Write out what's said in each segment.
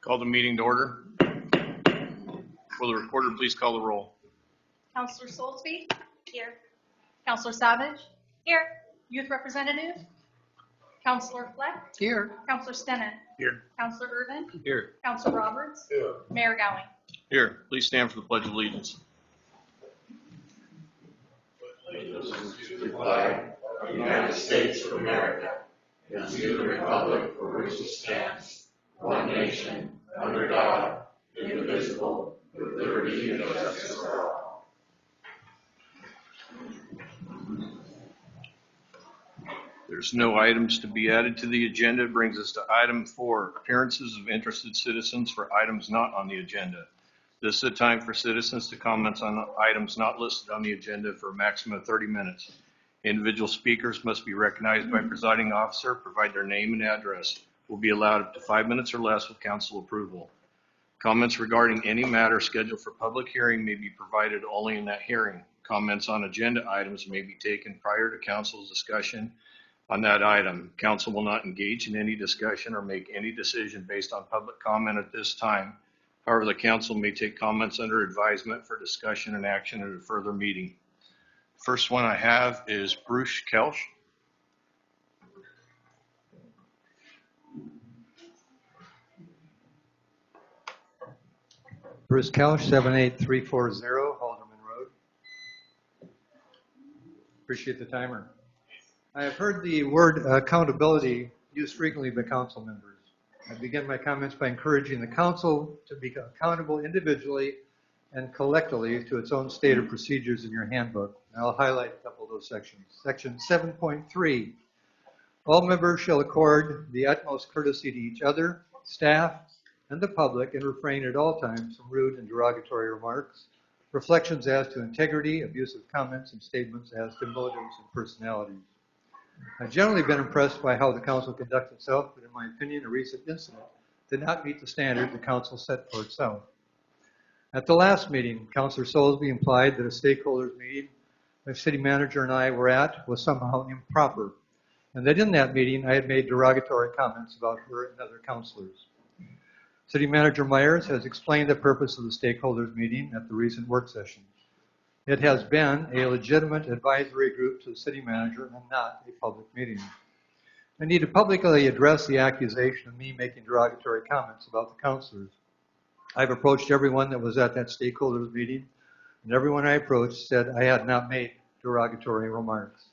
Call the meeting to order. Will the recorder please call the roll? Counselor Soulsby? Here. Counselor Savage? Here. Youth Representative? Counselor Fleck? Here. Counselor Stennett? Here. Counselor Irvin? Here. Counselor Roberts? Here. Mayor Gowing? Here. Please stand for the Pledge of Allegiance. Allegiance to the flag of the United States of America and to the republic for which it stands, one nation, under God, indivisible, with liberty and justice for all. There's no items to be added to the agenda. It brings us to item 4, appearances of interested citizens for items not on the agenda. This is a time for citizens to comment on items not listed on the agenda for a maximum of 30 minutes. Individual speakers must be recognized by presiding officer, provide their name and address. Will be allowed up to 5 minutes or less with council approval. Comments regarding any matter scheduled for public hearing may be provided only in that hearing. Comments on agenda items may be taken prior to council's discussion on that item. Council will not engage in any discussion or make any decision based on public comment at this time. However, the council may take comments under advisement for discussion and action at a further meeting. First one I have is Bruce Kelsch. Bruce Kelsch, 78340 Halderman Road. Appreciate the timer. I have heard the word accountability used frequently by council members. I begin my comments by encouraging the council to be accountable individually and collectively to its own stated procedures in your handbook. And I'll highlight a couple of those sections. Section 7.3, all members shall accord the utmost courtesy to each other, staff, and the public, and refrain at all times from rude and derogatory remarks, reflections as to integrity, abusive comments, and statements as to motives and personalities. I've generally been impressed by how the council conducts itself, but in my opinion, a recent incident did not meet the standard the council set for itself. At the last meeting, Councilor Soulsby implied that a stakeholders meeting the city manager and I were at was somehow improper, and that in that meeting I had made derogatory comments about her and other councilors. City Manager Myers has explained the purpose of the stakeholders meeting at the recent work session. It has been a legitimate advisory group to the city manager and not a public meeting. I need to publicly address the accusation of me making derogatory comments about the councilors. I've approached everyone that was at that stakeholders meeting, and everyone I approached said I had not made derogatory remarks.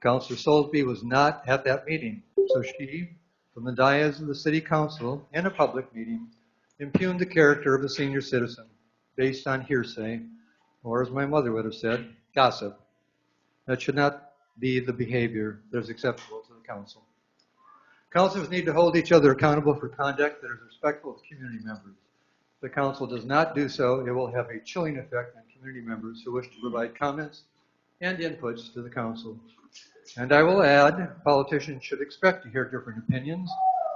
Councilor Soulsby was not at that meeting, so she, from the dais of the city council in a public meeting, impugned the character of a senior citizen based on hearsay, or as my mother would have said, gossip. That should not be the behavior that is acceptable to the council. Councilors need to hold each other accountable for conduct that is respectful of community members. If the council does not do so, it will have a chilling effect on community members who wish to provide comments and inputs to the council. And I will add, politicians should expect to hear different opinions,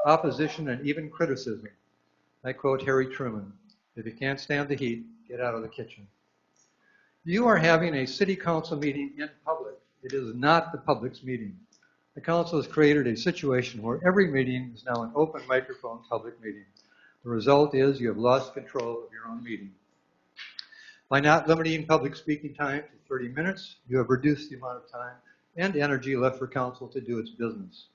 opposition, and even criticism. I quote Harry Truman, "If you can't stand the heat, get out of the kitchen." You are having a city council meeting in public. It is not the public's meeting. The council has created a situation where every meeting is now an open microphone public meeting. The result is you have lost control of your own meeting. By not limiting public speaking time to 30 minutes, you have reduced the amount of time and energy left for council to do its business.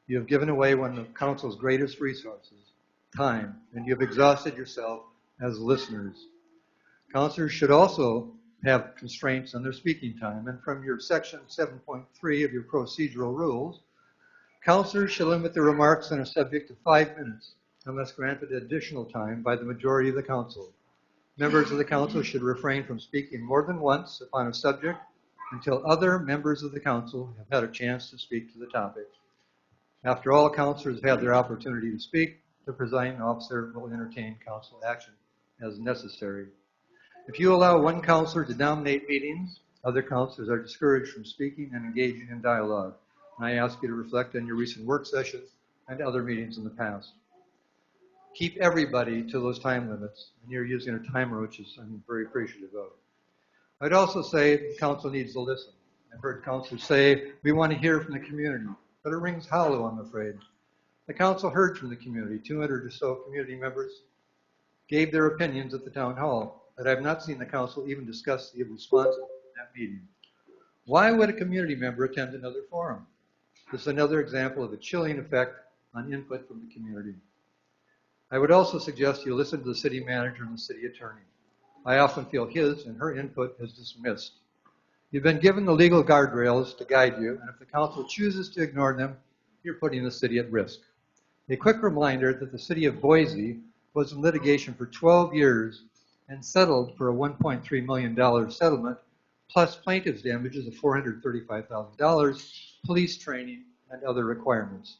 You have given away one of council's greatest resources, time, and you have exhausted yourself as listeners. Councilors should also have constraints on their speaking time, and from your section 7.3 of your procedural rules, councilors shall limit their remarks on a subject to 5 minutes unless granted additional time by the majority of the council. Members of the council should refrain from speaking more than once upon a subject until other members of the council have had a chance to speak to the topic. After all councilors have had their opportunity to speak, the presiding officer will entertain council action as necessary. If you allow one councilor to dominate meetings, other councilors are discouraged from speaking and engaging in dialogue. And I ask you to reflect on your recent work sessions and other meetings in the past. Keep everybody to those time limits, and you're using a timer, which is I'm very appreciative of. I'd also say the council needs to listen. I've heard councilors say, we want to hear from the community, but it rings hollow, I'm afraid. The council heard from the community. 200 or so community members gave their opinions at the town hall, but I've not seen the council even discuss the responses at that meeting. Why would a community member attend another forum? This is another example of a chilling effect on input from the community. I would also suggest you listen to the city manager and the city attorney. I often feel his and her input is dismissed. You've been given the legal guardrails to guide you, and if the council chooses to ignore them, you're putting the city at risk. A quick reminder that the city of Boise was in litigation for 12 years and settled for a $1.3 million settlement, plus plaintiff's damages of $435,000, police training, and other requirements.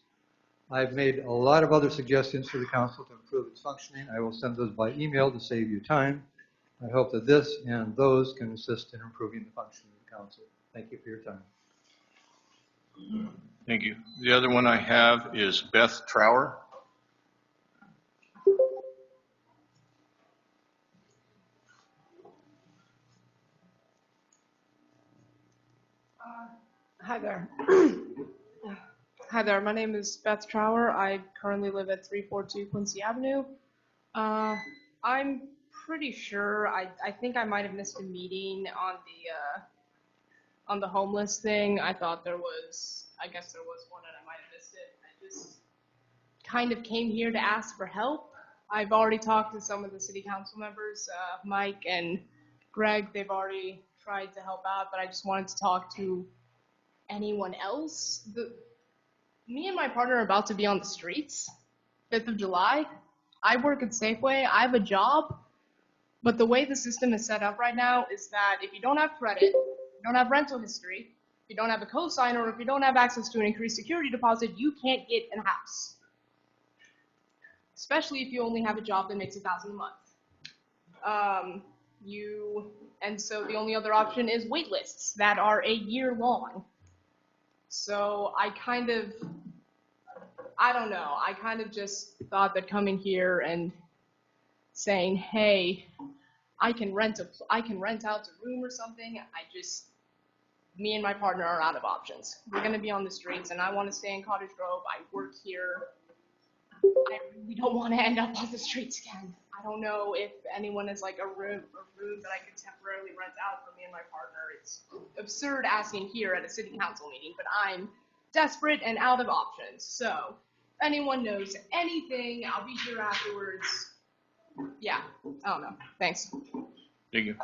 I've made a lot of other suggestions for the council to improve its functioning. I will send those by email to save you time. I hope that this and those can assist in improving the functioning of the council. Thank you for your time. Thank you. The other one I have is Beth Trower. Hi there. Hi there. My name is Beth Trower. I currently live at 342 Quincy Avenue. I'm pretty sure. I think I might have missed a meeting on the homeless thing. I thought there was. I guess there was one, and I might have missed it. I just kind of came here to ask for help. I've already talked to some of the city council members, Mike and Greg. They've already tried to help out, but I just wanted to talk to anyone else. Me and my partner are about to be on the streets, 5th of July. I work at Safeway. I have a job, but the way the system is set up right now is that if you don't have credit, you don't have rental history, if you don't have a cosigner, or if you don't have access to an increased security deposit, you can't get a house. Especially if you only have a job that makes $1,000 a month. And so the only other option is wait lists that are a year long. So I kind of just thought that coming here and saying, hey, I can rent out a room or something, me and my partner are out of options. We're going to be on the streets, and I want to stay in Cottage Grove. I work here. I really don't want to end up on the streets again. I don't know if anyone has like a room that I could temporarily rent out for me and my partner. It's absurd asking here at a city council meeting, but I'm desperate and out of options. So if anyone knows anything, I'll be here afterwards. Yeah, I don't know. Thanks. Thank you.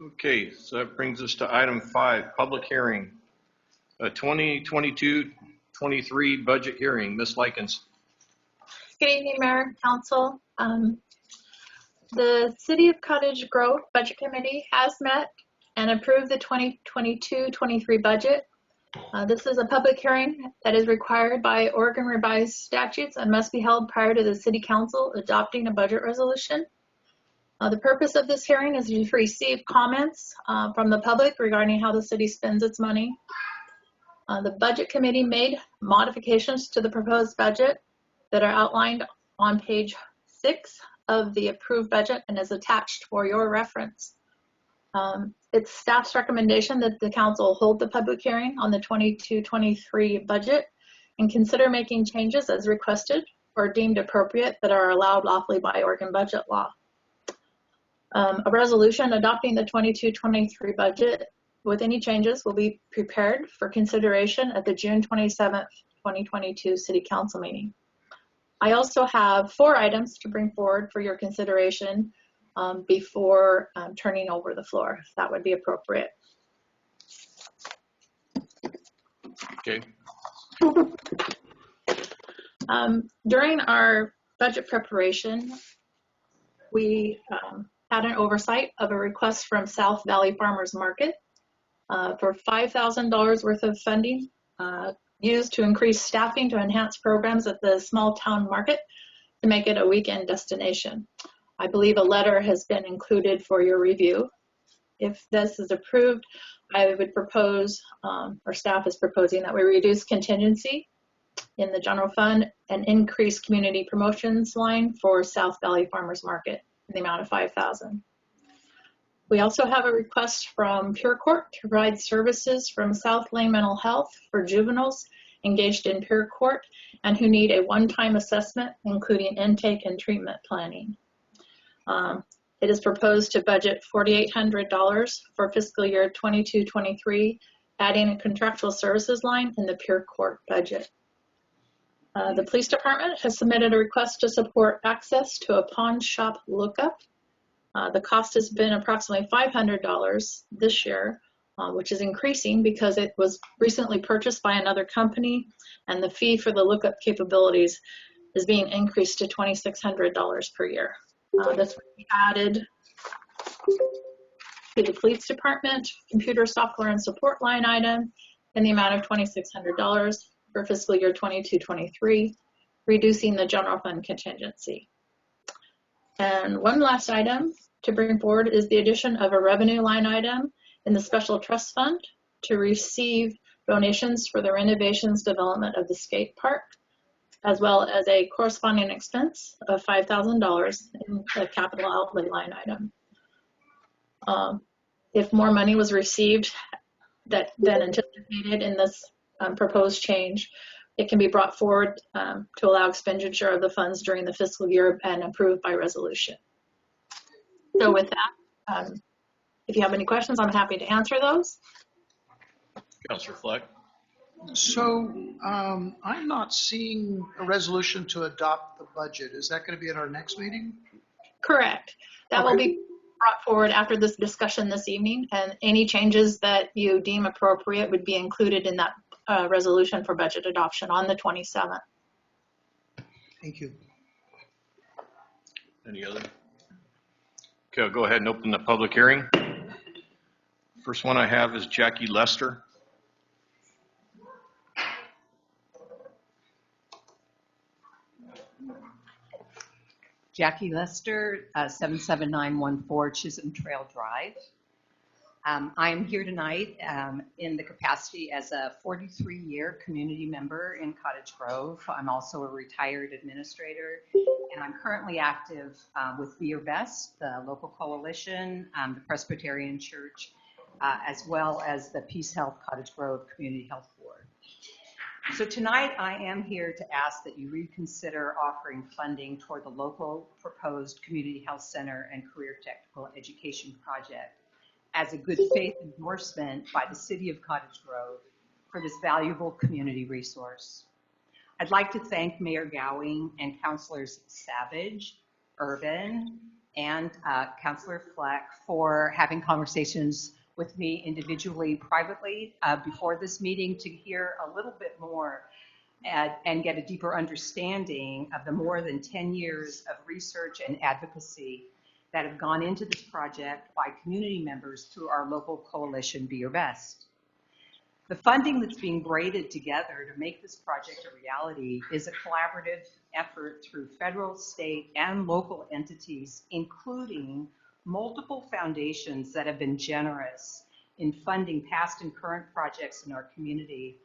Okay, so that brings us to item 5, public hearing. 2022-23 budget hearing. Ms. Likens. Good evening, Mayor and Council. The City of Cottage Grove Budget Committee has met and approved the 2022-23 budget. This is a public hearing that is required by Oregon revised statutes and must be held prior to the City Council adopting a budget resolution. The purpose of this hearing is to receive comments from the public regarding how the city spends its money. The Budget Committee made modifications to the proposed budget that are outlined on page 6 of the approved budget and is attached for your reference. It's staff's recommendation that the council hold the public hearing on the 22-23 budget and consider making changes as requested or deemed appropriate that are allowed lawfully by Oregon budget law. A resolution adopting the 22-23 budget with any changes will be prepared for consideration at the June 27th, 2022 City Council meeting. I also have 4 items to bring forward for your consideration before turning over the floor, if that would be appropriate. Okay. During our budget preparation, we had an oversight of a request from South Valley Farmers Market for $5,000 worth of funding used to increase staffing to enhance programs at the small town market to make it a weekend destination. I believe a letter has been included for your review. If this is approved, I would propose, or staff is proposing, that we reduce contingency in the general fund and increase community promotions line for South Valley Farmers Market in the amount of $5,000. We also have a request from Pure Court to provide services from South Lane Mental Health for juveniles engaged in peer court and who need a one-time assessment, including intake and treatment planning. It is proposed to budget $4,800 for fiscal year 22-23, adding a contractual services line in the peer court budget. The police department has submitted a request to support access to a pawn shop lookup. The cost has been approximately $500 this year, which is increasing because it was recently purchased by another company, and the fee for the lookup capabilities is being increased to $2,600 per year. This will be added to the police department computer software and support line item in the amount of $2,600 for fiscal year 22-23, reducing the general fund contingency. And one last item to bring forward is the addition of a revenue line item in the special trust fund to receive donations for the renovations development of the skate park, as well as a corresponding expense of $5,000 in the capital outlay line item. If more money was received than anticipated in this proposed change, it can be brought forward to allow expenditure of the funds during the fiscal year and approved by resolution. So with that, if you have any questions, I'm happy to answer those. Councilor Fleck. So I'm not seeing a resolution to adopt the budget. Is that going to be at our next meeting? Correct. That will be brought forward after this discussion this evening, and any changes that you deem appropriate would be included in that resolution for budget adoption on the 27th. Thank you. Any other? Okay, I'll go ahead and open the public hearing. First one I have is Jackie Lester. Jackie Lester, 77914 Chisholm Trail Drive. I am here tonight in the capacity as a 43-year community member in Cottage Grove. I'm also a retired administrator, and I'm currently active with Be Your Best, the local coalition, the Presbyterian Church, as well as the Peace Health Cottage Grove Community Health Board. So tonight I am here to ask that you reconsider offering funding toward the local proposed Community Health Center and Career Technical Education Project as a good faith endorsement by the City of Cottage Grove for this valuable community resource. I'd like to thank Mayor Gowing and Councilors Savage, Urban, and Councilor Fleck for having conversations with me individually, privately, before this meeting to hear a little bit more and get a deeper understanding of the more than 10 years of research and advocacy that have gone into this project by community members through our local coalition, Be Your Best. The funding that's being braided together to make this project a reality is a collaborative effort through federal, state, and local entities, including multiple foundations that have been generous in funding past and current projects in our community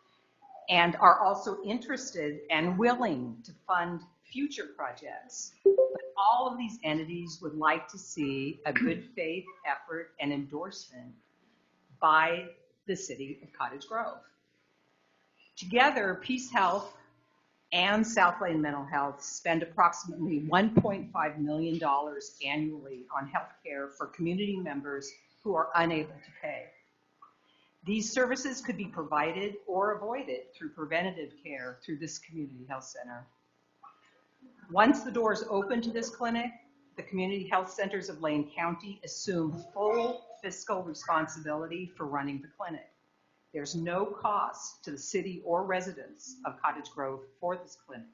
and are also interested and willing to fund future projects. But all of these entities would like to see a good faith effort and endorsement by the City of Cottage Grove. Together, Peace Health and South Lane Mental Health spend approximately $1.5 million annually on healthcare for community members who are unable to pay. These services could be provided or avoided through preventative care through this community health center. Once the doors open to this clinic, the community health centers of Lane County assume full fiscal responsibility for running the clinic. There's no cost to the city or residents of Cottage Grove for this clinic.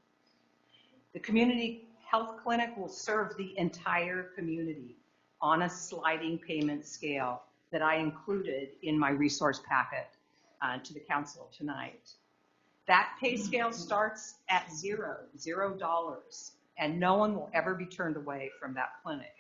The community health clinic will serve the entire community on a sliding payment scale that I included in my resource packet to the council tonight. That pay scale starts at $0, and no one will ever be turned away from that clinic.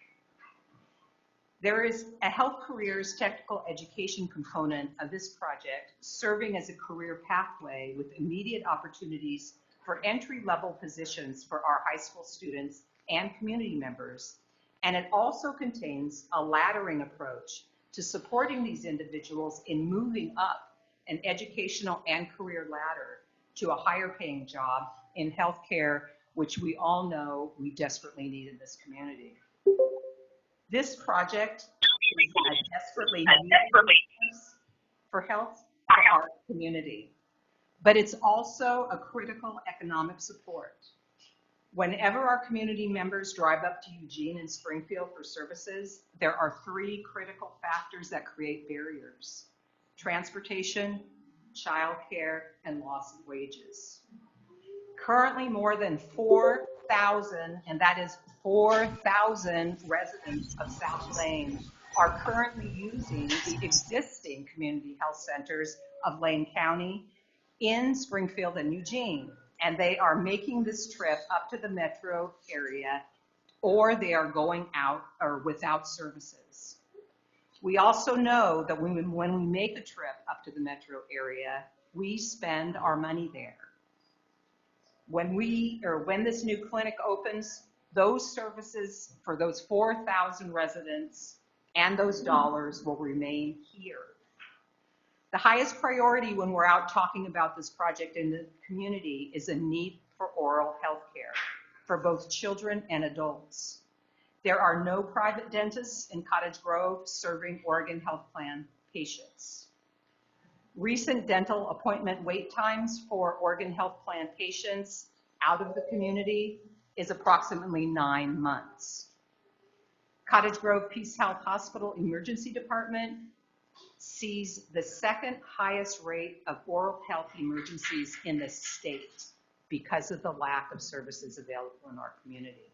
There is a health careers technical education component of this project serving as a career pathway with immediate opportunities for entry-level positions for our high school students and community members. And it also contains a laddering approach to supporting these individuals in moving up an educational and career ladder to a higher paying job in healthcare, which we all know we desperately need in this community. This project is a desperately needed for health for our community, but it's also a critical economic support. Whenever our community members drive up to Eugene and Springfield for services, there are three critical factors that create barriers: transportation, childcare, and loss of wages. Currently, more than 4,000, and that is 4,000 residents of South Lane are currently using the existing community health centers of Lane County in Springfield and Eugene. And they are making this trip up to the metro area, or they are going out or without services. We also know that when we make a trip up to the metro area, we spend our money there. When this new clinic opens, those services for those 4,000 residents and those dollars will remain here. The highest priority when we're out talking about this project in the community is a need for oral health care for both children and adults. There are no private dentists in Cottage Grove serving Oregon Health Plan patients. Recent dental appointment wait times for Oregon Health Plan patients out of the community is approximately 9 months. Cottage Grove Peace Health Hospital Emergency Department sees the second highest rate of oral health emergencies in the state because of the lack of services available in our community.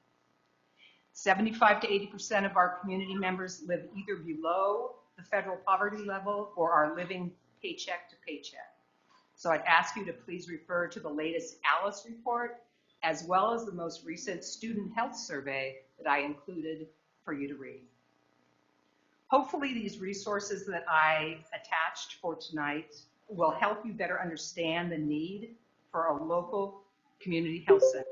75 to 80% of our community members live either below the federal poverty level or are living paycheck to paycheck. So I'd ask you to please refer to the latest ALICE report, as well as the most recent student health survey that I included for you to read. Hopefully these resources that I attached for tonight will help you better understand the need for a local community health center.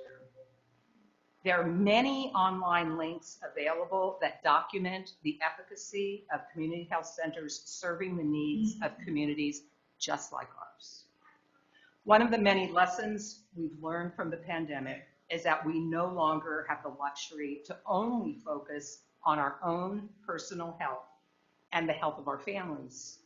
There are many online links available that document the efficacy of community health centers serving the needs of communities just like ours. One of the many lessons we've learned from the pandemic is that we no longer have the luxury to only focus on our own personal health and the health of our families.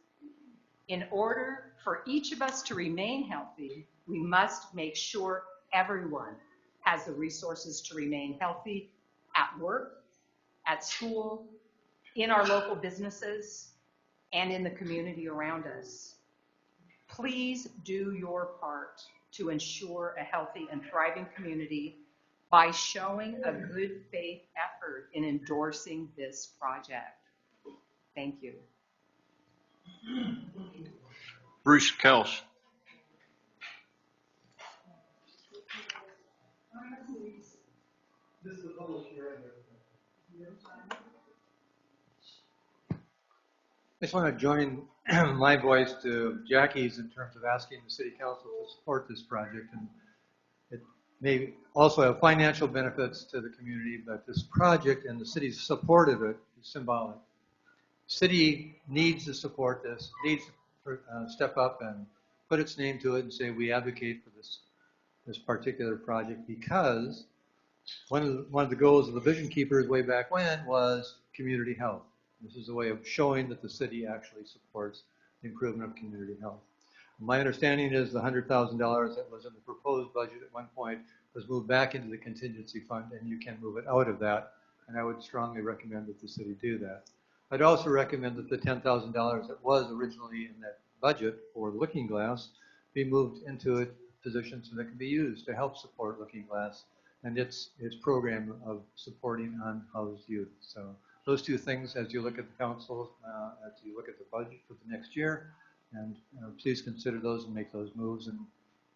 In order for each of us to remain healthy, we must make sure everyone has the resources to remain healthy at work, at school, in our local businesses, and in the community around us. Please do your part to ensure a healthy and thriving community by showing a good faith effort in endorsing this project. Thank you. Bruce Kelsch. This is a little sharing. I just want to join my voice to Jackie's in terms of asking the City Council to support this project. And it may also have financial benefits to the community, but this project and the city's support of it is symbolic. The city needs to support this, needs to step up and put its name to it and say we advocate for this particular project, because one of the goals of the Vision Keepers way back when was community health. This is a way of showing that the city actually supports the improvement of community health. My understanding is the $100,000 that was in the proposed budget at one point was moved back into the contingency fund, and you can move it out of that. And I would strongly recommend that the city do that. I'd also recommend that the $10,000 that was originally in that budget for Looking Glass be moved into a position so that it can be used to help support Looking Glass and its program of supporting unhoused youth. So those two things, as you look at the council, as you look at the budget for the next year, and please consider those and make those moves and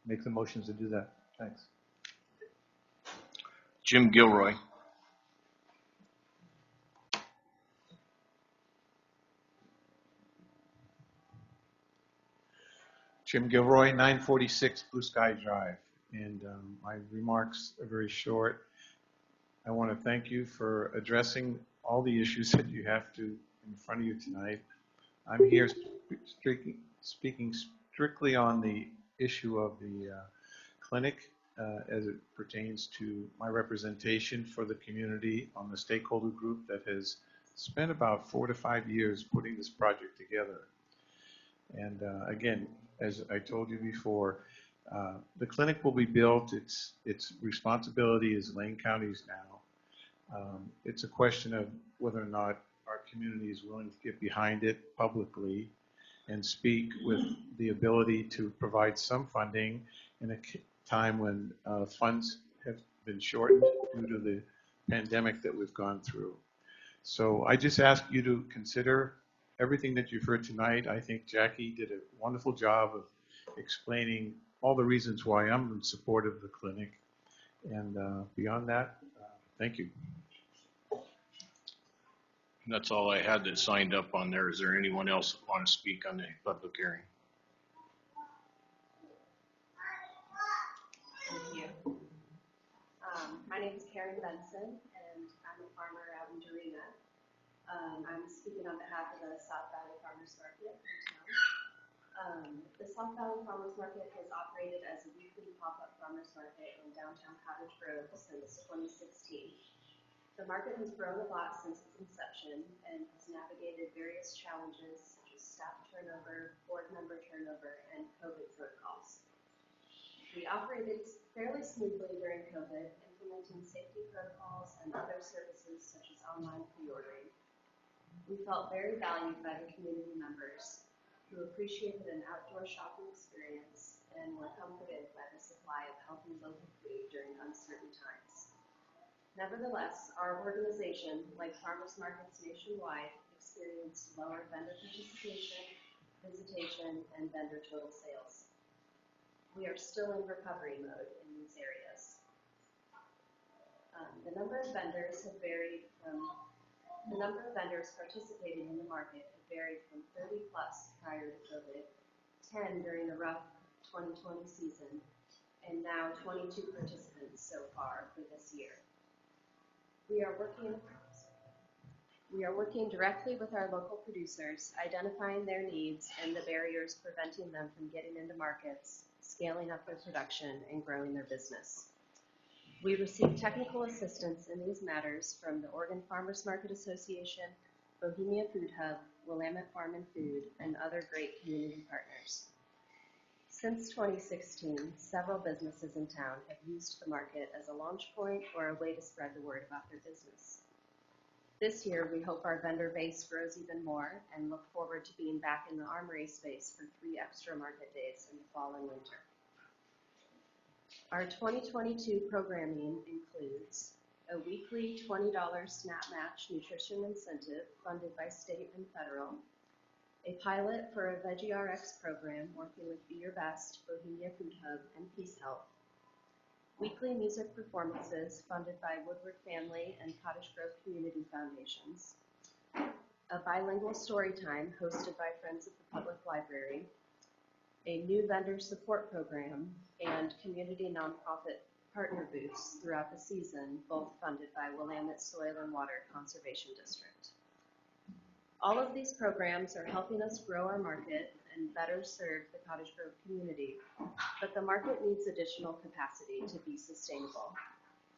make the motions to do that. Thanks. Jim Gilroy. Jim Gilroy, 946 Blue Sky Drive. And my remarks are very short. I want to thank you for addressing all the issues that you have to in front of you tonight. I'm here speaking strictly on the issue of the clinic as it pertains to my representation for the community on the stakeholder group that has spent about 4 to 5 years putting this project together. And again, as I told you before, the clinic will be built. Its responsibility is Lane County's now. It's a question of whether or not our community is willing to get behind it publicly and speak with the ability to provide some funding in a time when funds have been shortened due to the pandemic that we've gone through. So I just ask you to consider everything that you've heard tonight. I think Jackie did a wonderful job of explaining all the reasons why I'm in support of the clinic. And beyond that, thank you. That's all I had that signed up on there. Is there anyone else that want to speak on the public hearing? Thank you. My name is Karen Benson, and I'm a farmer out in Dorena. I'm speaking on behalf of the South Valley Farmers Market in town. The South Valley Farmers Market has operated as a weekly pop-up farmers market in downtown Cottage Grove since 2016. The market has grown a lot since its inception and has navigated various challenges such as staff turnover, board member turnover, and COVID protocols. We operated fairly smoothly during COVID, implementing safety protocols and other services such as online pre-ordering. We felt very valued by the community members who appreciated an outdoor shopping experience and were comforted by the supply of healthy local food during uncertain times. Nevertheless, our organization, like farmers markets nationwide, experienced lower vendor participation, visitation, and vendor total sales. We are still in recovery mode in these areas. The number of vendors participating in the market have varied from 30 plus prior to COVID, 10 during the rough 2020 season, and now 22 participants so far for this year. We are working directly with our local producers, identifying their needs and the barriers preventing them from getting into markets, scaling up their production, and growing their business. We receive technical assistance in these matters from the Oregon Farmers Market Association, Bohemia Food Hub, Willamette Farm and Food, and other great community partners. Since 2016, several businesses in town have used the market as a launch point or a way to spread the word about their business. This year, we hope our vendor base grows even more and look forward to being back in the Armory space for 3 extra market days in the fall and winter. Our 2022 programming includes a weekly $20 Snap Match nutrition incentive funded by state and federal, a pilot for a Veggie RX program working with Be Your Best, Bohemia Food Hub, and Peace Health, weekly music performances funded by Woodward Family and Cottage Grove Community Foundations, a bilingual story time hosted by Friends of the Public Library, a new vendor support program, and community nonprofit partner booths throughout the season, both funded by Willamette Soil and Water Conservation District. All of these programs are helping us grow our market and better serve the Cottage Grove community, but the market needs additional capacity to be sustainable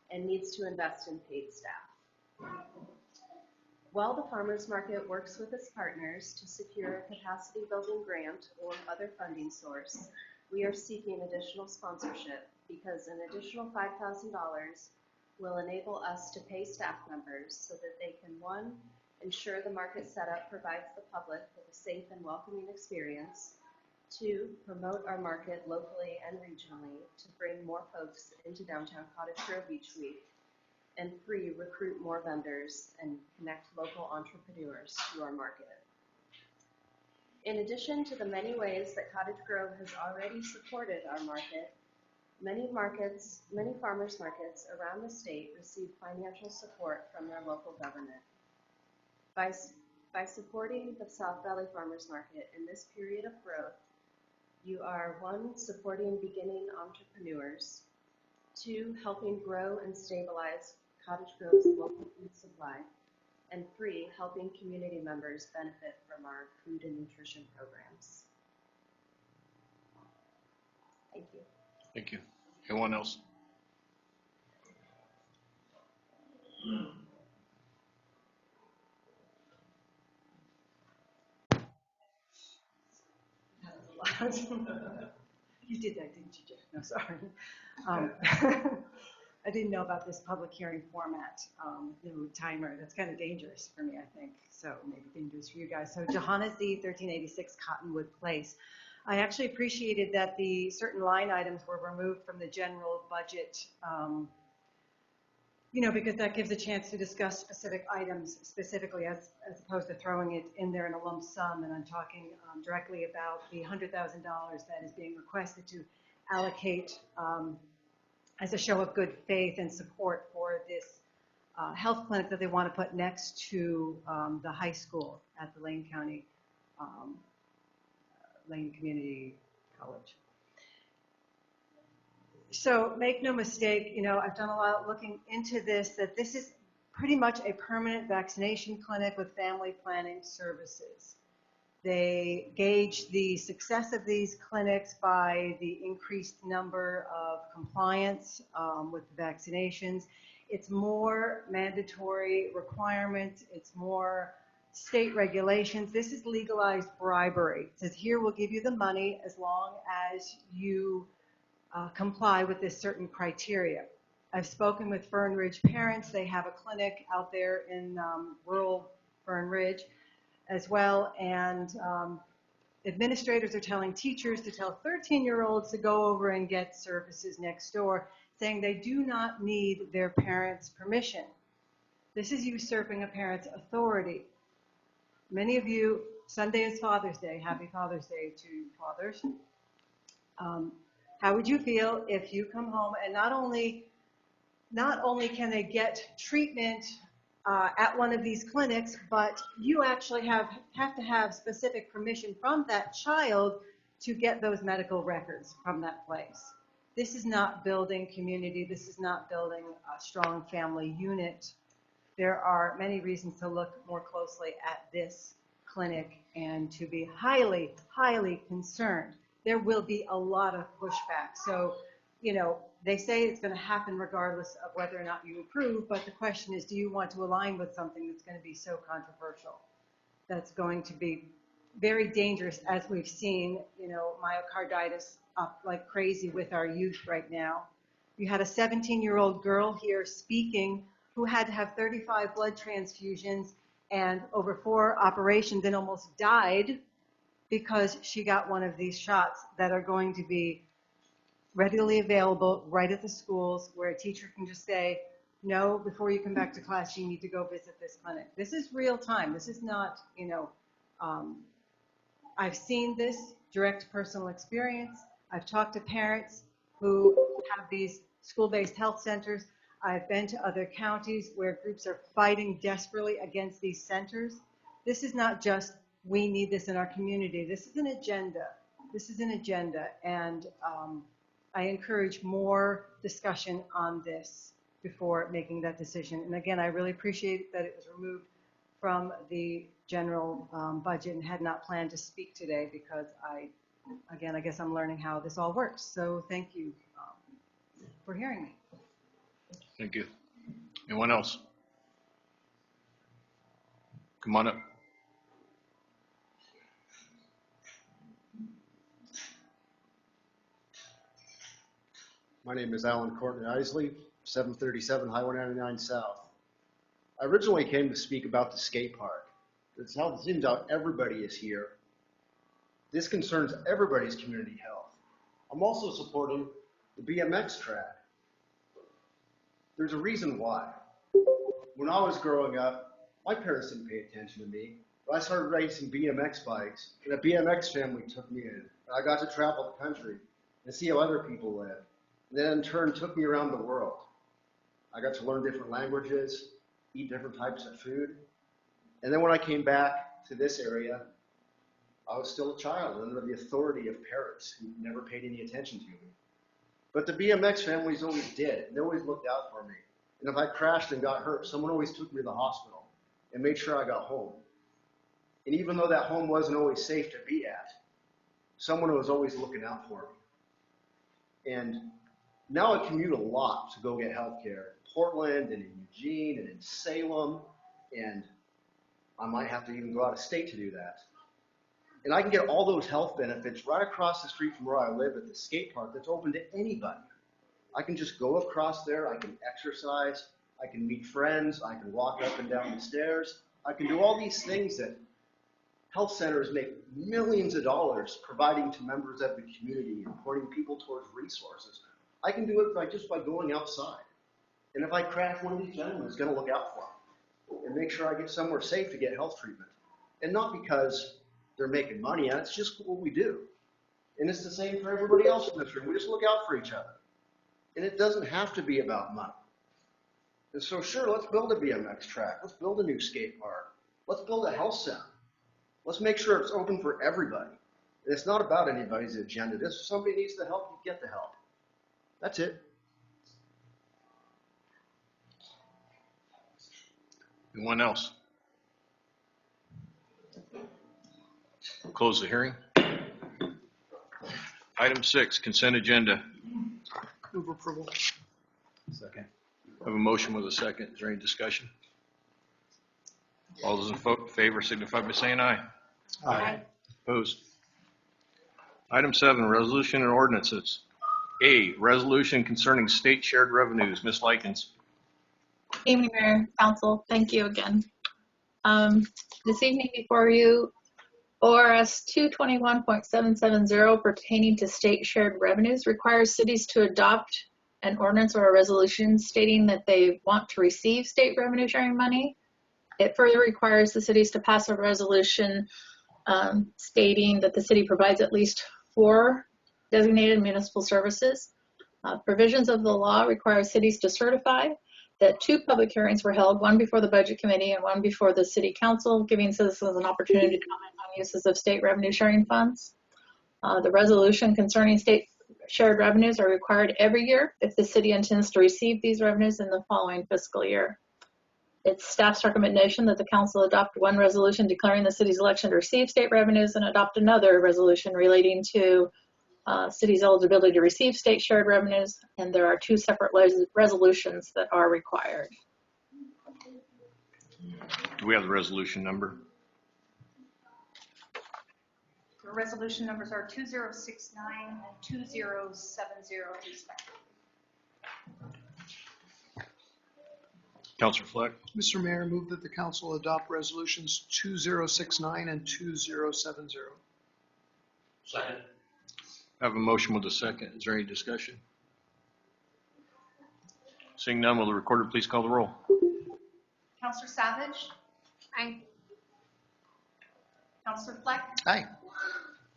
and needs to invest in paid staff. While the farmers market works with its partners to secure a capacity building grant or other funding source, we are seeking additional sponsorship because an additional $5,000 will enable us to pay staff members so that they can, 1, ensure the market setup provides the public with a safe and welcoming experience, 2, promote our market locally and regionally to bring more folks into downtown Cottage Grove each week, and 3, recruit more vendors and connect local entrepreneurs to our market. In addition to the many ways that Cottage Grove has already supported our market, many farmers markets around the state receive financial support from their local government. By supporting the South Valley Farmers Market in this period of growth, you are 1, supporting beginning entrepreneurs, 2, helping grow and stabilize Cottage Grove's local food supply, and 3, helping community members benefit from our food and nutrition programs. Thank you. Thank you. Anyone else? You did that, didn't you, Jeff? No, sorry. I didn't know about this public hearing format, no timer. That's kind of dangerous for me, I think. So maybe dangerous for you guys. So Johanna Z, 1386 Cottonwood Place. I actually appreciated that the certain line items were removed from the general budget, because that gives a chance to discuss specific items specifically as opposed to throwing it in there in a lump sum. And I'm talking directly about the $100,000 that is being requested to allocate as a show of good faith and support for this health clinic that they want to put next to the high school at the Lane County, Lane Community College. So make no mistake, I've done a lot looking into this, that this is pretty much a permanent vaccination clinic with family planning services. They gauge the success of these clinics by the increased number of compliance with the vaccinations. It's more mandatory requirements. It's more state regulations. This is legalized bribery. It says here we'll give you the money as long as you comply with this certain criteria. I've spoken with Fern Ridge parents. They have a clinic out there in rural Fern Ridge as well, and administrators are telling teachers to tell 13-year-olds to go over and get services next door, saying they do not need their parents' permission. This is usurping a parent's authority. Many of you, Sunday is Father's Day. Happy Father's Day to fathers. How would you feel if you come home and not only can they get treatment at one of these clinics, but you actually have to have specific permission from that child to get those medical records from that place. This is not building community. This is not building a strong family unit. There are many reasons to look more closely at this clinic and to be highly, highly concerned. There will be a lot of pushback. So, they say it's going to happen regardless of whether or not you approve, but the question is, do you want to align with something that's going to be so controversial? That's going to be very dangerous, as we've seen, myocarditis up like crazy with our youth right now. You had a 17-year-old girl here speaking who had to have 35 blood transfusions and over 4 operations and almost died because she got one of these shots that are going to be readily available right at the schools, where a teacher can just say, no, before you come back to class, you need to go visit this clinic. This is real time. This is not, I've seen this direct personal experience. I've talked to parents who have these school-based health centers. I've been to other counties where groups are fighting desperately against these centers. This is not just, we need this in our community. This is an agenda. This is an agenda, and I encourage more discussion on this before making that decision. And again, I really appreciate that it was removed from the general budget and had not planned to speak today because I guess I'm learning how this all works. So thank you for hearing me. Thank you. Anyone else? Come on up. My name is Alan Courtney Isley, 737 Highway 99 South. I originally came to speak about the skate park. It seems out everybody is here. This concerns everybody's community health. I'm also supporting the BMX track. There's a reason why. When I was growing up, my parents didn't pay attention to me, but I started racing BMX bikes, and a BMX family took me in. I got to travel the country and see how other people live. And then in turn took me around the world. I got to learn different languages, eat different types of food. And then when I came back to this area, I was still a child under the authority of parents who never paid any attention to me. But the BMX families always did. They always looked out for me. And if I crashed and got hurt, someone always took me to the hospital and made sure I got home. And even though that home wasn't always safe to be at, someone was always looking out for me. And Now I commute a lot to go get health care in Portland and in Eugene and in Salem, and I might have to even go out of state to do that. And I can get all those health benefits right across the street from where I live at the skate park that's open to anybody. I can just go across there, I can exercise, I can meet friends, I can walk up and down the stairs. I can do all these things that health centers make millions of dollars providing to members of the community and pointing people towards resources. I can do it just by going outside. And if I crash, one of these gentlemen is going to look out for me and make sure I get somewhere safe to get health treatment. And not because they're making money on it, it's just what we do. And it's the same for everybody else in this room. We just look out for each other. And it doesn't have to be about money. And so sure, let's build a BMX track. Let's build a new skate park. Let's build a health center. Let's make sure it's open for everybody. And it's not about anybody's agenda. If somebody needs the help, you get the help. That's it. Anyone else? We'll close the hearing. Item 6, consent agenda. Move approval. Second. I have a motion with a second. Is there any discussion? All those in favor signify by saying aye. Aye. Opposed? Item 7, resolution and ordinances. A, resolution concerning state shared revenues. Ms. Likens. Evening, Mayor, Council, thank you again. This evening before you, ORS 221.770 pertaining to state shared revenues requires cities to adopt an ordinance or a resolution stating that they want to receive state revenue sharing money. It further requires the cities to pass a resolution stating that the city provides at least 4 designated municipal services. Provisions of the law require cities to certify that 2 public hearings were held, one before the Budget Committee and one before the City Council, giving citizens an opportunity to comment on uses of state revenue sharing funds. The resolution concerning state shared revenues are required every year if the city intends to receive these revenues in the following fiscal year. It's staff's recommendation that the council adopt one resolution declaring the city's election to receive state revenues and adopt another resolution relating to city's eligibility to receive state shared revenues, and there are 2 separate resolutions that are required. Do we have the resolution number? The resolution numbers are 2069 and 2070 respectively. Councilor Fleck. Mr. Mayor, move that the council adopt resolutions 2069 and 2070. Second. I have a motion with a second. Is there any discussion? Seeing none, will the recorder please call the roll? Counselor Savage? Aye. Counselor Fleck? Aye.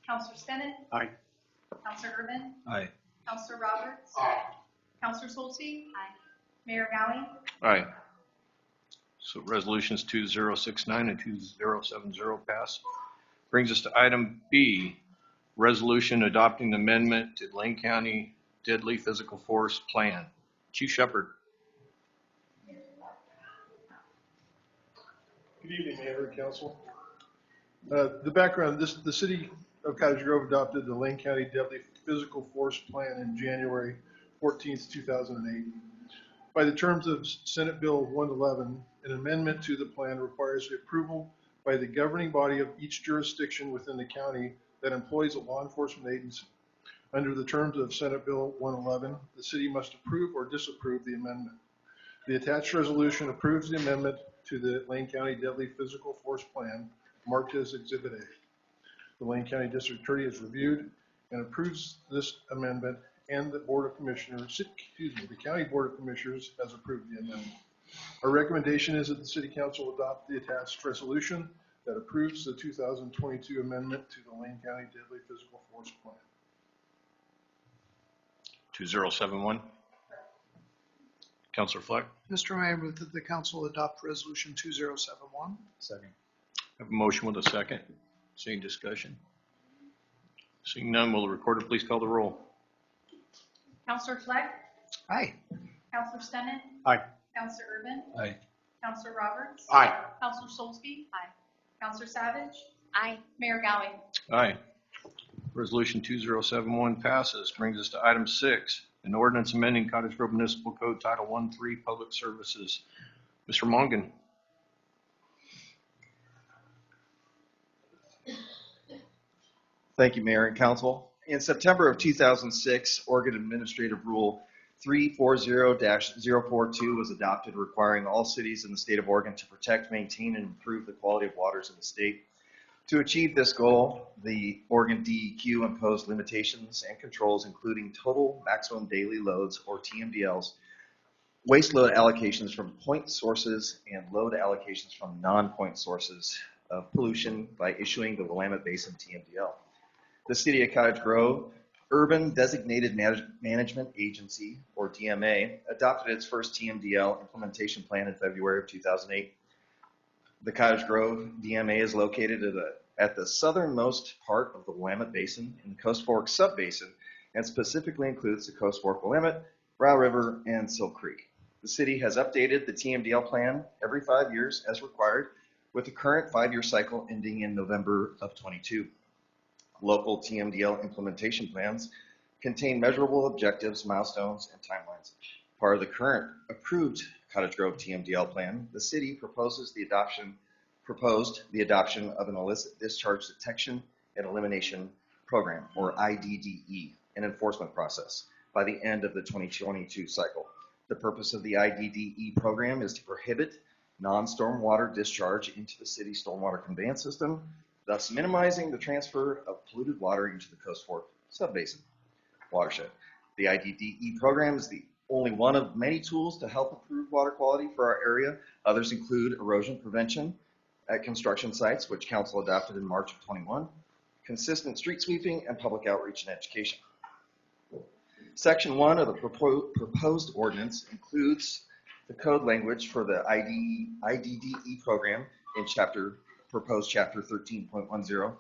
Counselor Stennett? Aye. Counselor Urban? Aye. Counselor Roberts? Aye. Counselor Solzweig? Aye. Mayor Gowing? Aye. So resolutions 2069 and 2070 pass. Brings us to item B, resolution adopting the amendment to Lane County Deadly Physical Force Plan. Chief Shepherd. Good evening, Mayor and Council. The background, the city of Cottage Grove adopted the Lane County Deadly Physical Force Plan in January 14th, 2008. By the terms of Senate Bill 111, an amendment to the plan requires the approval by the governing body of each jurisdiction within the county that employs a law enforcement agency. Under the terms of Senate Bill 111, the city must approve or disapprove the amendment. The attached resolution approves the amendment to the Lane County Deadly Physical Force Plan, marked as Exhibit A. The Lane County District Attorney has reviewed and approves this amendment, and the Board of Commissioners, the County Board of Commissioners has approved the amendment. Our recommendation is that the City Council adopt the attached resolution that approves the 2022 amendment to the Lane County Deadly Physical Force Plan. 2071. Councilor Fleck. Mr. Mayor, move that the council adopt resolution 2071. Second. I have a motion with a second. Seeing discussion? Seeing none, will the recorder please call the roll? Counselor Fleck? Aye. Counselor Stennett? Aye. Counselor Urban? Aye. Counselor Roberts? Aye. Counselor Solzweig? Aye. Counselor Savage? Aye. Mayor Gowing? Aye. Resolution 2071 passes. Brings us to item 6, An ordinance amending Cottage Grove Municipal Code Title 1-3 Public Services. Mr. Mongan. Thank you, Mayor and Council. In September of 2006, Oregon Administrative Rule 340-042 was adopted, requiring all cities in the state of Oregon to protect, maintain, and improve the quality of waters in the state. To achieve this goal, the Oregon DEQ imposed limitations and controls, including total maximum daily loads, or TMDLs, waste load allocations from point sources, and load allocations from non-point sources of pollution by issuing the Willamette Basin TMDL. The City of Cottage Grove Urban Designated Management Agency, or DMA, adopted its first TMDL implementation plan in February of 2008. The Cottage Grove DMA is located at the southernmost part of the Willamette Basin in the Coast Fork Subbasin, and specifically includes the Coast Fork Willamette, Rau River, and Silk Creek. The city has updated the TMDL plan every 5 years as required, with the current 5-year cycle ending in November of 22. Local TMDL implementation plans contain measurable objectives, milestones, and timelines. Part of the current approved Cottage Grove TMDL plan, the city proposed the adoption of an illicit discharge detection and elimination program, or IDDE, an enforcement process by the end of the 2022 cycle. The purpose of the IDDE program is to prohibit non-stormwater discharge into the city stormwater conveyance system, thus minimizing the transfer of polluted water into the Coast Fork Subbasin watershed. The IDDE program is the only one of many tools to help improve water quality for our area. Others include erosion prevention at construction sites, which Council adopted in March of 21, consistent street sweeping, and public outreach and education. Section 1 of the proposed ordinance includes the code language for the IDDE program in proposed chapter 13.10,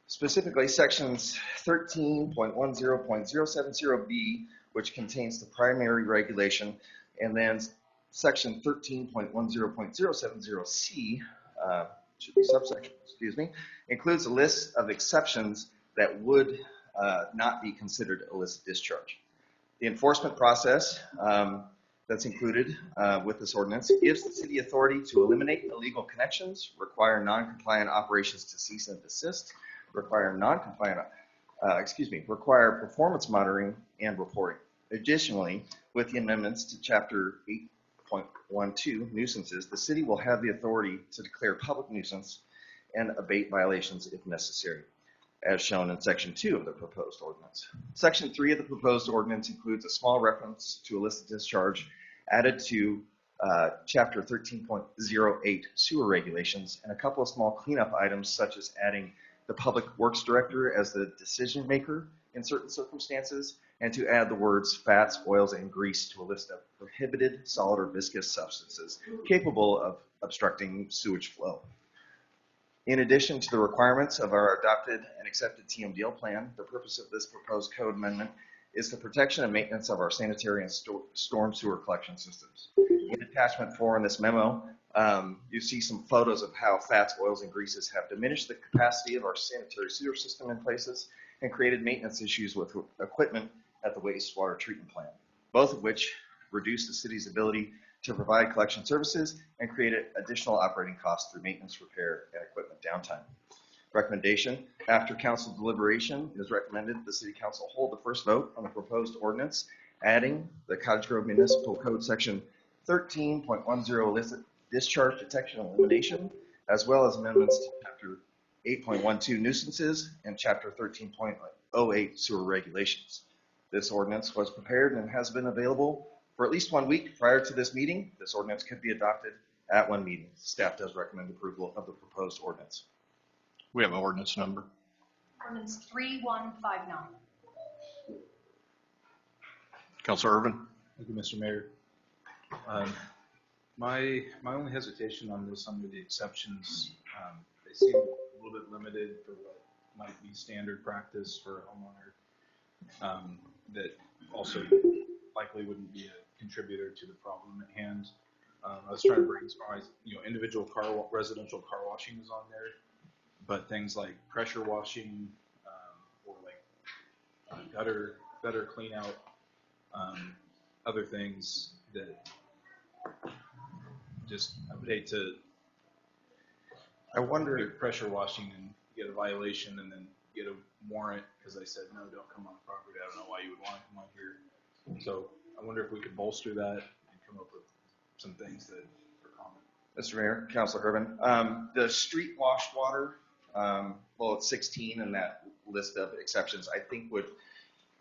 specifically sections 13.10.070B, which contains the primary regulation, and then section 13.10.070C, should be subsection, includes a list of exceptions that would not be considered illicit discharge. The enforcement process that's included with this ordinance gives the city authority to eliminate illegal connections, require non-compliant operations to cease and desist, require performance monitoring and reporting. Additionally, with the amendments to Chapter 8.12 nuisances, the city will have the authority to declare public nuisance and abate violations if necessary, as shown in Section 2 of the proposed ordinance. Section 3 of the proposed ordinance includes a small reference to illicit discharge added to Chapter 13.08 sewer regulations, and a couple of small cleanup items, such as adding the Public Works Director as the decision maker in certain circumstances, and to add the words fats, oils, and grease to a list of prohibited solid or viscous substances capable of obstructing sewage flow. In addition to the requirements of our adopted and accepted TMDL plan, the purpose of this proposed code amendment is the protection and maintenance of our sanitary and storm sewer collection systems. In attachment 4 in this memo, you see some photos of how fats, oils, and greases have diminished the capacity of our sanitary sewer system in places and created maintenance issues with equipment at the wastewater treatment plant, both of which reduce the city's ability to provide collection services and create additional operating costs through maintenance, repair, and equipment downtime. Recommendation: after council deliberation, it is recommended the city council hold the first vote on the proposed ordinance, adding the Cottage Grove Municipal Code section 13.10 illicit discharge detection and elimination, as well as amendments to Chapter 8.12 nuisances and Chapter 13.08 sewer regulations. This ordinance was prepared and has been available for at least 1 week prior to this meeting. This ordinance could be adopted at one meeting. Staff does recommend approval of the proposed ordinance. We have an ordinance number. Ordinance 3159. Councilor Irvin. Thank you, Mr. Mayor. My only hesitation on this, under the exceptions, they seem a little bit limited for what might be standard practice for a homeowner. That also likely wouldn't be a contributor to the problem at hand. I was trying to brainstorm, individual residential car washing is on there, but things like pressure washing or like gutter clean out, other things that just, I would hate to I wonder, do pressure washing and get a violation and then get a warrant because I said, no, don't come on the property. I don't know why you would want to come on here. So I wonder if we could bolster that and come up with some things that are common. Mr. Mayor, Councilor Herman, the street washed water, well, it's 16 in that list of exceptions, I think would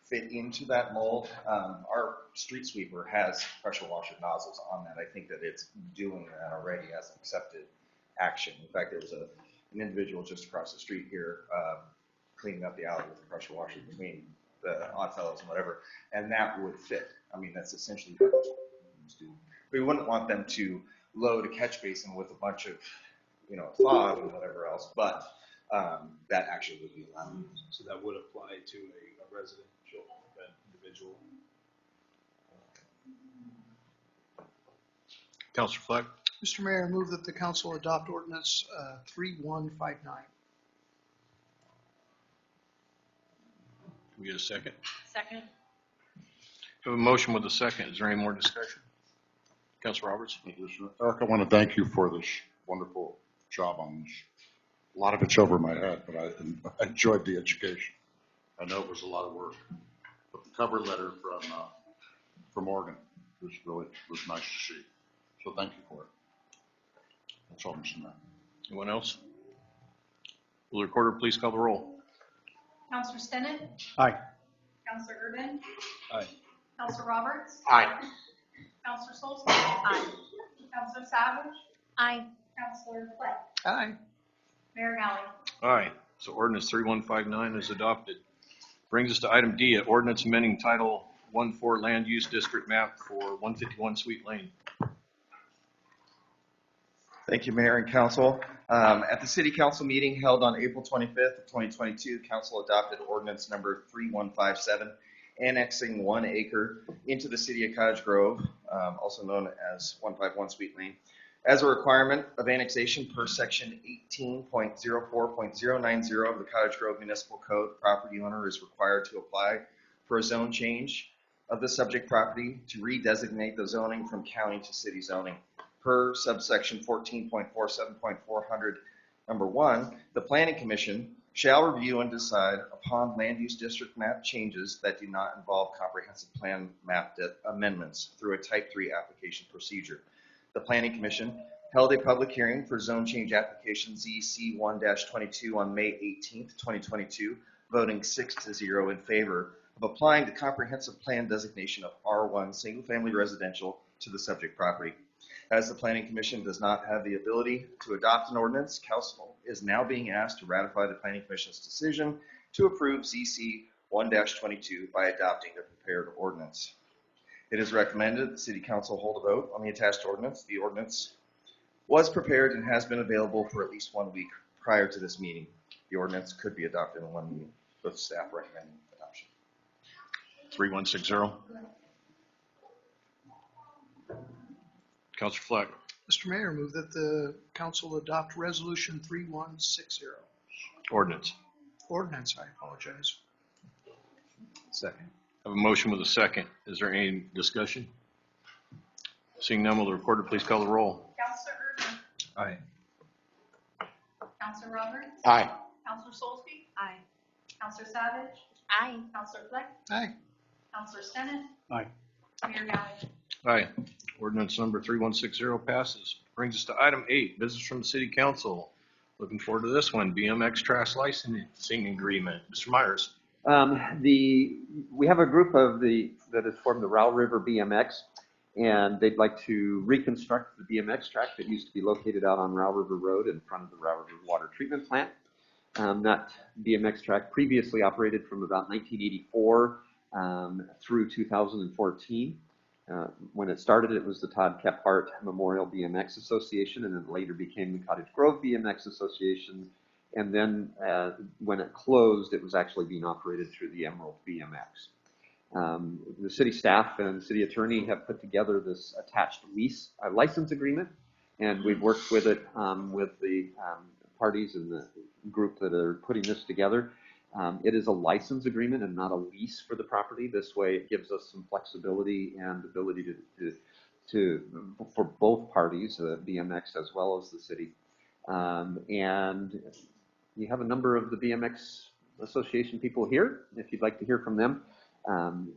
fit into that mold. Our street sweeper has pressure washer nozzles on that. I think that it's doing that already as an accepted action. In fact, there was an individual just across the street here cleaning up the alley with the pressure washer between the Oddfellows and whatever, and that would fit. I mean, that's essentially what it's doing. We wouldn't want them to load a catch basin with a bunch of, fog and whatever else, but that actually would be allowed. So that would apply to a residential individual. Councilor Fleck. Mr. Mayor, I move that the council adopt ordinance 3159. Can we get a second? Second. We have a motion with a second. Is there any more discussion? Councilor Roberts. Eric, I want to thank you for this wonderful job on this. A lot of it's over my head, but I enjoyed the education. I know it was a lot of work, but the cover letter from Oregon was nice to see. So thank you for it. That's all, Mr. Mayor. Anyone else? Will the recorder please call the roll? Counselor Stennett? Aye. Counselor Urban? Aye. Counselor Roberts? Aye. Counselor Solzberg? Aye. Counselor Savage? Aye. Counselor Fleck? Aye. Mayor Galley? Aye. So ordinance 3159 is adopted. Brings us to item D, an ordinance amending Title 14 Land Use District Map for 151 Sweet Lane. Thank you, Mayor and Council. At the City Council meeting held on April 25th of 2022, Council adopted ordinance number 3157, annexing 1 acre into the City of Cottage Grove, also known as 151 Sweet Lane, as a requirement of annexation per section 18.04.090 of the Cottage Grove Municipal Code. The property owner is required to apply for a zone change of the subject property to redesignate the zoning from county to city zoning. Per subsection 14.47.400, number 1, the Planning Commission shall review and decide upon land use district map changes that do not involve comprehensive plan map amendments through a Type 3 application procedure. The Planning Commission held a public hearing for zone change application ZC1-22 on May 18th, 2022, voting 6-0 in favor of applying the comprehensive plan designation of R1 single-family residential to the subject property. As the Planning Commission does not have the ability to adopt an ordinance, Council is now being asked to ratify the Planning Commission's decision to approve ZC 1-22 by adopting the prepared ordinance. It is recommended that the City Council hold a vote on the attached ordinance. The ordinance was prepared and has been available for at least 1 week prior to this meeting. The ordinance could be adopted in 1 meeting, with staff recommending adoption. 3160. Councilor Fleck. Mr. Mayor, move that the council adopt resolution 3160. Ordinance. Ordinance, I apologize. Second. I have a motion with a second. Is there any discussion? Seeing none, will the recorder please call the roll? Counselor Urban? Aye. Counselor Roberts? Aye. Counselor Solzberg? Aye. Counselor Savage? Aye. Counselor Fleck? Aye. Counselor Stennett? Aye. Mayor Galley? Aye. Ordinance number 3160 passes. Brings us to item 8, business from the City Council. Looking forward to this one, BMX trash licensing agreement. Mr. Myers. We have a group that has formed the Rau River Bmx, and they'd like to reconstruct the BMX track that used to be located out on Rau River Road in front of the Rau River Water Treatment Plant. That BMX track previously operated from about 1984 through 2014. When it started, it was the Todd Kephart Memorial BMX Association, and then later became the Cottage Grove BMX Association. And then when it closed, it was actually being operated through the Emerald BMX. The city staff and city attorney have put together this attached lease license agreement, and we've worked with it with the parties in the group that are putting this together. It is a license agreement and not a lease for the property. This way it gives us some flexibility and ability for both parties, BMX as well as the city. And you have a number of the BMX Association people here, if you'd like to hear from them.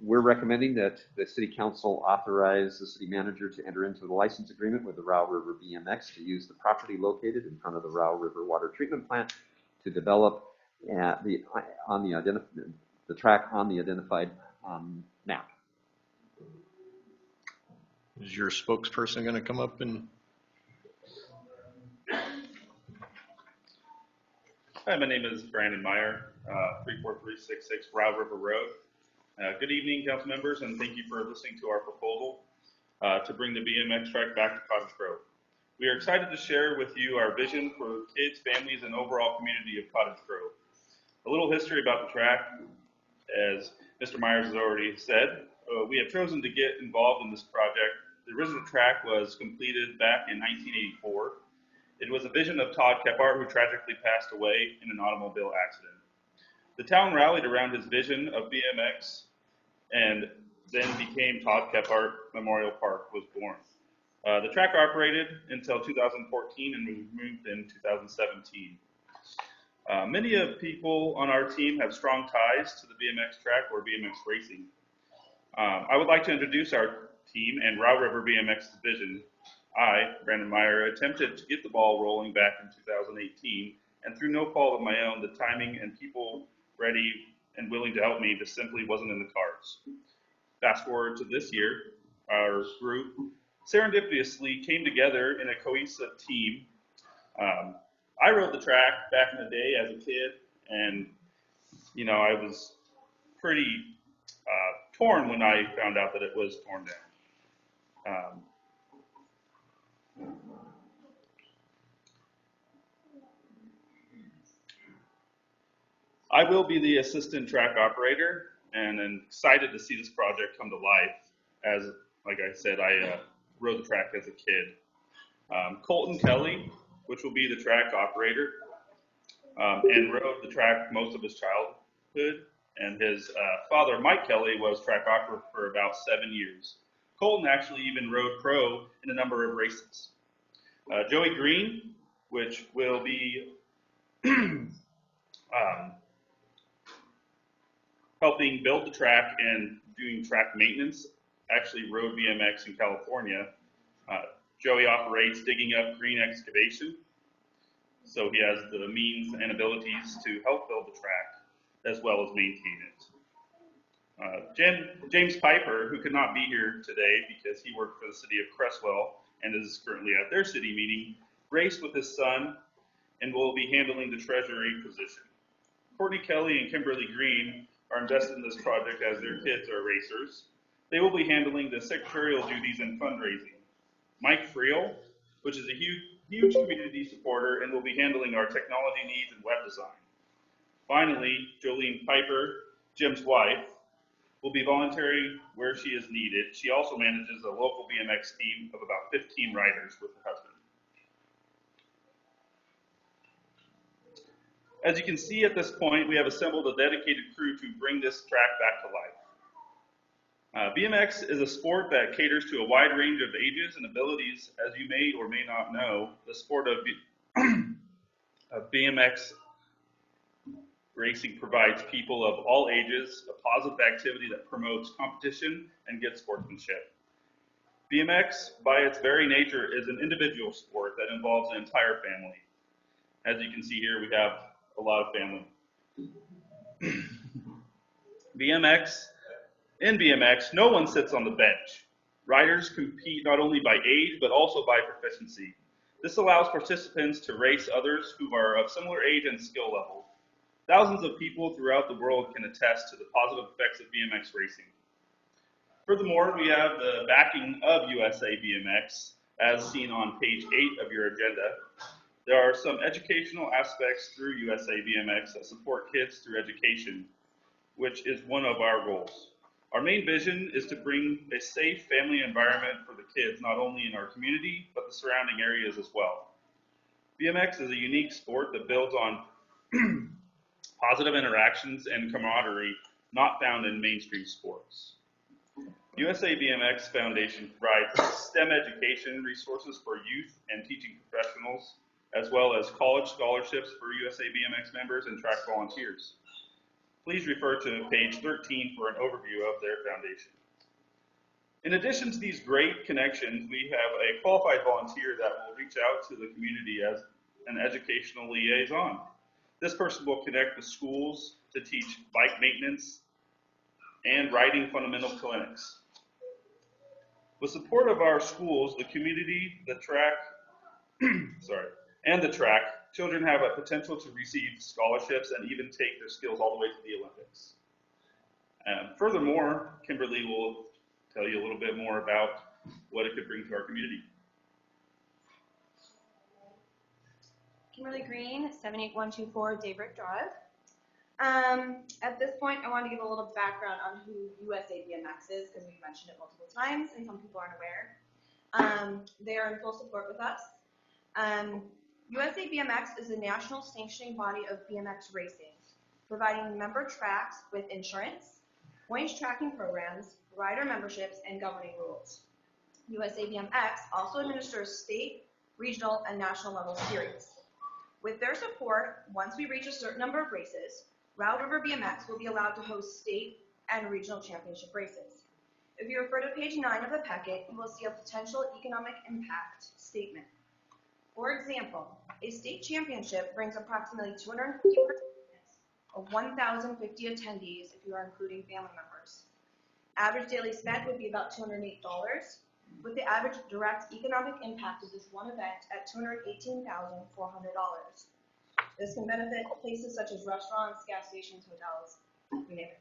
We're recommending that the City Council authorize the city manager to enter into the license agreement with the Rau River BMX to use the property located in front of the Rau River Water Treatment Plant to develop the track on the identified map. Is your spokesperson going to come up and? Hi, my name is Brandon Meyer, 34366 Rau River Road. Good evening, council members, and thank you for listening to our proposal to bring the BMX track back to Cottage Grove. We are excited to share with you our vision for kids, families, and overall community of Cottage Grove. A little history about the track, as Mr. Myers has already said, we have chosen to get involved in this project. The original track was completed back in 1984. It was a vision of Todd Kephart, who tragically passed away in an automobile accident. The town rallied around his vision of BMX, and then became Todd Kephart Memorial Park was born. The track operated until 2014 and was moved in 2017. Many of people on our team have strong ties to the BMX track or BMX racing. I would like to introduce our team and Rau River Bmx Division. I, Brandon Meyer, attempted to get the ball rolling back in 2018, and through no fault of my own, the timing and people ready and willing to help me just simply wasn't in the cards. Fast forward to this year, our group serendipitously came together in a cohesive team. I rode the track back in the day as a kid, and you know, I was pretty torn when I found out that it was torn down. I will be the assistant track operator, and I'm excited to see this project come to life. As, like I said, I rode the track as a kid. Colton Kelly, which will be the track operator, and rode the track most of his childhood, and his father, Mike Kelly, was track operator for about 7 years. Colton actually even rode pro in a number of races. Joey Green, which will be helping build the track and doing track maintenance, actually rode BMX in California. Joey operates digging up green excavation, so he has the means and abilities to help build the track as well as maintain it. James Piper, who could not be here today because he worked for the city of Cresswell and is currently at their city meeting, raced with his son and will be handling the treasury position. Courtney Kelly and Kimberly Green are invested in this project as their kids are racers. They will be handling the secretarial duties and fundraising. Mike Friel, which is a huge community supporter and will be handling our technology needs and web design. Finally, Jolene Piper, Jim's wife, will be volunteering where she is needed. She also manages a local BMX team of about 15 riders with her husband. As you can see at this point, we have assembled a dedicated crew to bring this track back to life. BMX is a sport that caters to a wide range of ages and abilities. As you may or may not know, the sport of BMX racing provides people of all ages a positive activity that promotes competition and good sportsmanship. BMX, by its very nature, is an individual sport that involves an entire family. As you can see here, we have a lot of family. In BMX, no one sits on the bench. Riders compete not only by age, but also by proficiency. This allows participants to race others who are of similar age and skill level. Thousands of people throughout the world can attest to the positive effects of BMX racing. Furthermore, we have the backing of USA BMX, as seen on page 8 of your agenda. There are some educational aspects through USA BMX that support kids through education, which is one of our goals. Our main vision is to bring a safe family environment for the kids, not only in our community, but the surrounding areas as well. BMX is a unique sport that builds on positive interactions, and camaraderie not found in mainstream sports. USA BMX Foundation provides STEM education resources for youth and teaching professionals, as well as college scholarships for USA BMX members and track volunteers. Please refer to page 13 for an overview of their foundation. In addition to these great connections, we have a qualified volunteer that will reach out to the community as an educational liaison. This person will connect the schools to teach bike maintenance and riding fundamental clinics. With support of our schools, the community, the track, and the track, children have a potential to receive scholarships and even take their skills all the way to the Olympics. Furthermore, Kimberly will tell you a little bit more about what it could bring to our community. Kimberly Green, 78124 Daybreak Drive. At this point, I want to give a little background on who USA BMX is, because we've mentioned it multiple times and some people aren't aware. They are in full support with us. USA BMX is a national sanctioning body of BMX racing, providing member tracks with insurance, points tracking programs, rider memberships, and governing rules. USA BMX also administers state, regional, and national level series. With their support, once we reach a certain number of races, Rau River Bmx will be allowed to host state and regional championship races. If you refer to page 9 of the packet, you will see a potential economic impact statement. For example, a state championship brings approximately 250 participants or 1,050 attendees if you are including family members. Average daily spend would be about $208, with the average direct economic impact of this one event at $218,400. This can benefit places such as restaurants, gas stations, hotels, you name it.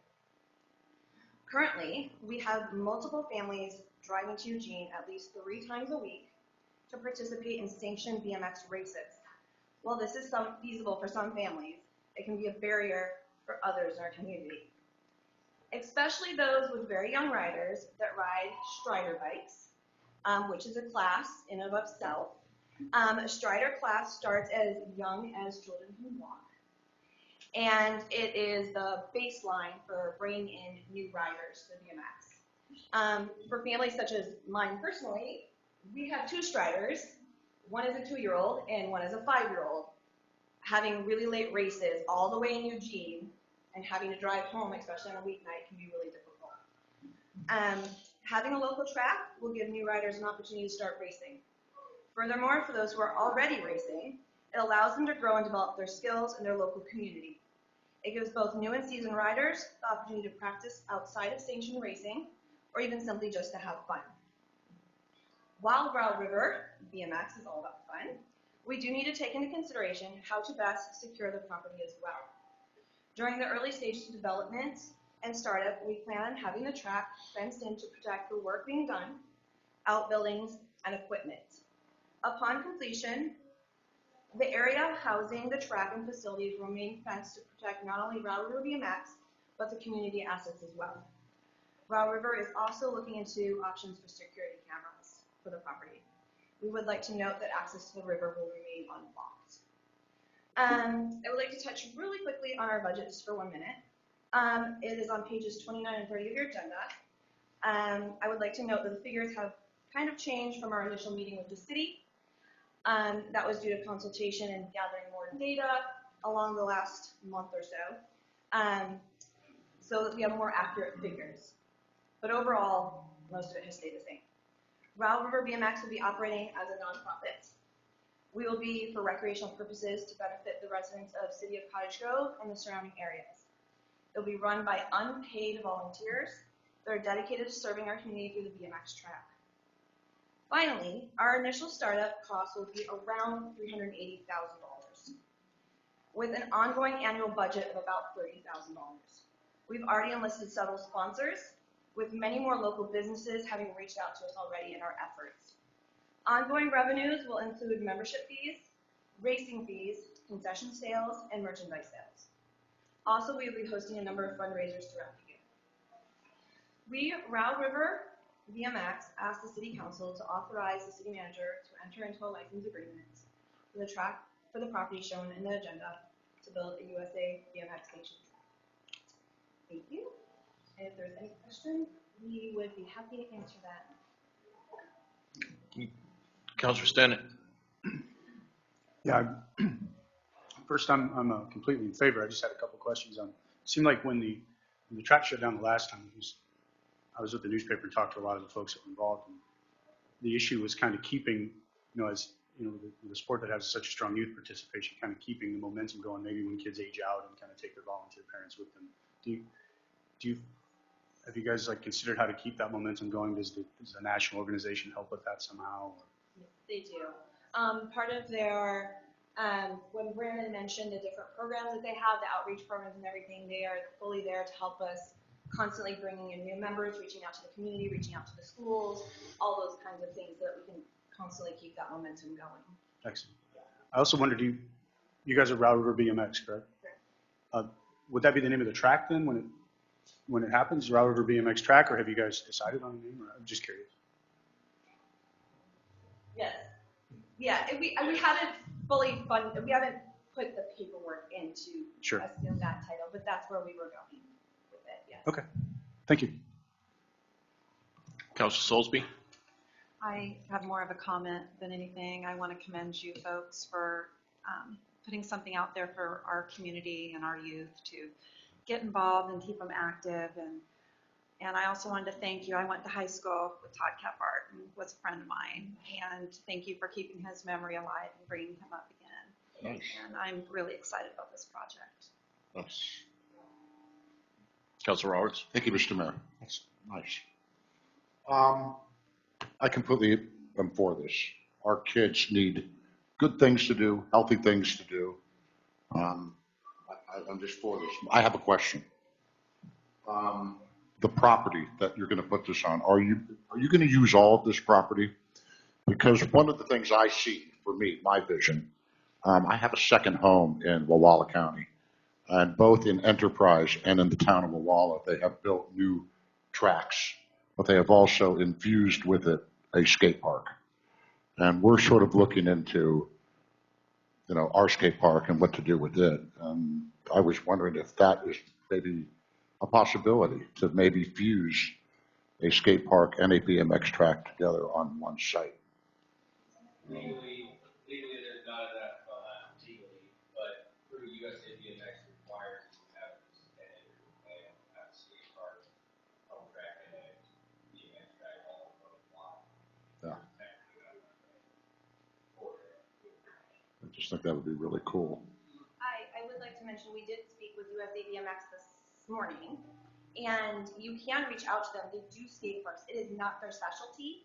Currently, we have multiple families driving to Eugene at least 3 times a week to participate in sanctioned BMX races. While this is feasible for some families, it can be a barrier for others in our community, especially those with very young riders that ride Strider bikes, which is a class in and of itself. A Strider class starts as young as children can walk, and it is the baseline for bringing in new riders to BMX. For families such as mine personally, we have 2 Striders. One is a 2-year-old and one is a 5-year-old. Having really late races all the way in Eugene and having to drive home, especially on a weeknight, can be really difficult. Having a local track will give new riders an opportunity to start racing. Furthermore, for those who are already racing, it allows them to grow and develop their skills in their local community. It gives both new and seasoned riders the opportunity to practice outside of sanctioned racing, or even simply just to have fun. While Rau River BMX is all about fun, we do need to take into consideration how to best secure the property as well. During the early stages of development and startup, we plan on having the track fenced in to protect the work being done, outbuildings, and equipment. Upon completion, the area housing the track and facilities will remain fenced to protect not only Rau River BMX, but the community assets as well. Rau River is also looking into options for security cameras for the property. We would like to note that access to the river will remain unblocked. I would like to touch really quickly on our budget just for 1 minute. It is on pages 29 and 30 of your agenda. I would like to note that the figures have kind of changed from our initial meeting with the city. That was due to consultation and gathering more data along the last month or so that we have more accurate figures. But overall, most of it has stayed the same. Rau River BMX will be operating as a nonprofit. We will be for recreational purposes to benefit the residents of City of Cottage Grove and the surrounding areas. It will be run by unpaid volunteers that are dedicated to serving our community through the BMX track. Finally, our initial startup cost will be around $380,000, with an ongoing annual budget of about $30,000. We've already enlisted several sponsors, with many more local businesses having reached out to us already in our efforts. Ongoing revenues will include membership fees, racing fees, concession sales, and merchandise sales. Also, we will be hosting a number of fundraisers throughout the year. We, Rau River Bmx, asked the City Council to authorize the City Manager to enter into a license agreement for the track for the property shown in the agenda to build a USA BMX station. Thank you. And if there's any questions, we would be happy to answer that. Councilor Stennett. Yeah, first I'm completely in favor. I just had a couple questions on. It seemed like when the track shut down the last time, I was with the newspaper and talked to a lot of the folks that were involved. And the issue was kind of keeping, as you know, the sport that has such a strong youth participation, kind of keeping the momentum going. Maybe when kids age out and kind of take their volunteer parents with them. Have you guys considered how to keep that momentum going? Does the national organization help with that somehow? Yes, they do. Part of their, when Brandon mentioned the different programs that they have, the outreach programs and everything, they are fully there to help us constantly bringing in new members, reaching out to the community, reaching out to the schools, all those kinds of things so that we can constantly keep that momentum going. Excellent. I also wondered, you guys are Rau River Bmx, correct? Correct. Would that be the name of the track then when it happens, Rau River Bmx track, or have you guys decided on a name? I'm just curious. Yes. Yeah, we haven't fully funded, we haven't put the paperwork into assume that title, but that's where we were going with it, yes. Okay, thank you. Councilor Soulsby. I have more of a comment than anything. I want to commend you folks for putting something out there for our community and our youth to get involved and keep them active. And I also wanted to thank you. I went to high school with Todd Kephart and was a friend of mine. And thank you for keeping his memory alive and bringing him up again. Nice. And I'm really excited about this project. That's, Councilor Roberts. thank you, Mr. Mayor. That's nice. I completely am for this. Our kids need good things to do, healthy things to do. I'm just for this. I have a question. The property that you're going to put this on, are you going to use all of this property? Because one of the things I see for me, my vision, I have a second home in Wawalla County, and both in Enterprise and in the town of Wawalla, they have built new tracks, but they have also infused with it a skate park. And we're sort of looking into, our skate park and what to do with it. I was wondering if that is maybe a possibility to maybe fuse a skate park and a BMX track together on one site. Legally there's not enough legally, but through USA BMX requires you to have this and have a skate park, home track, and a BMX track all on the block. Yeah. I just think that would be really cool. I would like to mention we did speak with USA BMX this morning, and you can reach out to them. They do skate parks. It is not their specialty,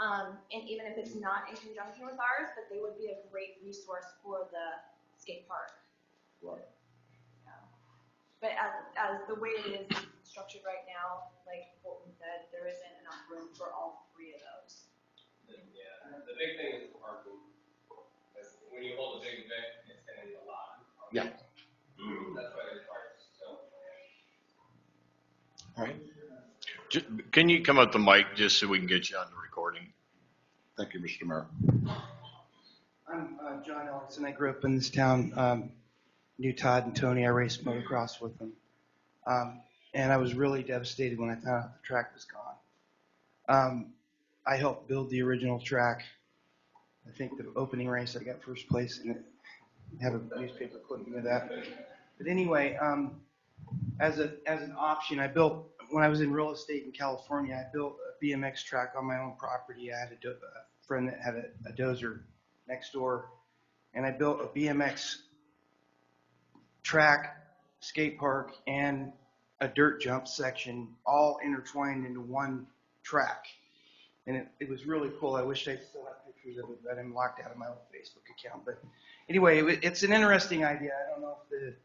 and even if it's not in conjunction with ours, but they would be a great resource for the skate park. Right. Yeah. But as the way it is structured right now, like Colton said, there isn't enough room for all three of those. Yeah, the big thing is the parking. When you hold a big event, it's going to be a lot. Yeah. That's why it requires so. All right. Can you come up the mic just so we can get you on the recording? Thank you, Mr. Mayor. I'm John Alex, and I grew up in this town. Knew Todd and Tony. I raced motocross with them. And I was really devastated when I found out the track was gone. I helped build the original track. I think the opening race, I got first place in it. I have a newspaper clipping of that. But anyway, as an option, when I was in real estate in California, I built a BMX track on my own property. I had a friend that had a dozer next door, and I built a BMX track, skate park, and a dirt jump section all intertwined into one track. And it was really cool. I wish I still had pictures of it, but I'm locked out of my old Facebook account. But anyway, it's an interesting idea. I don't know if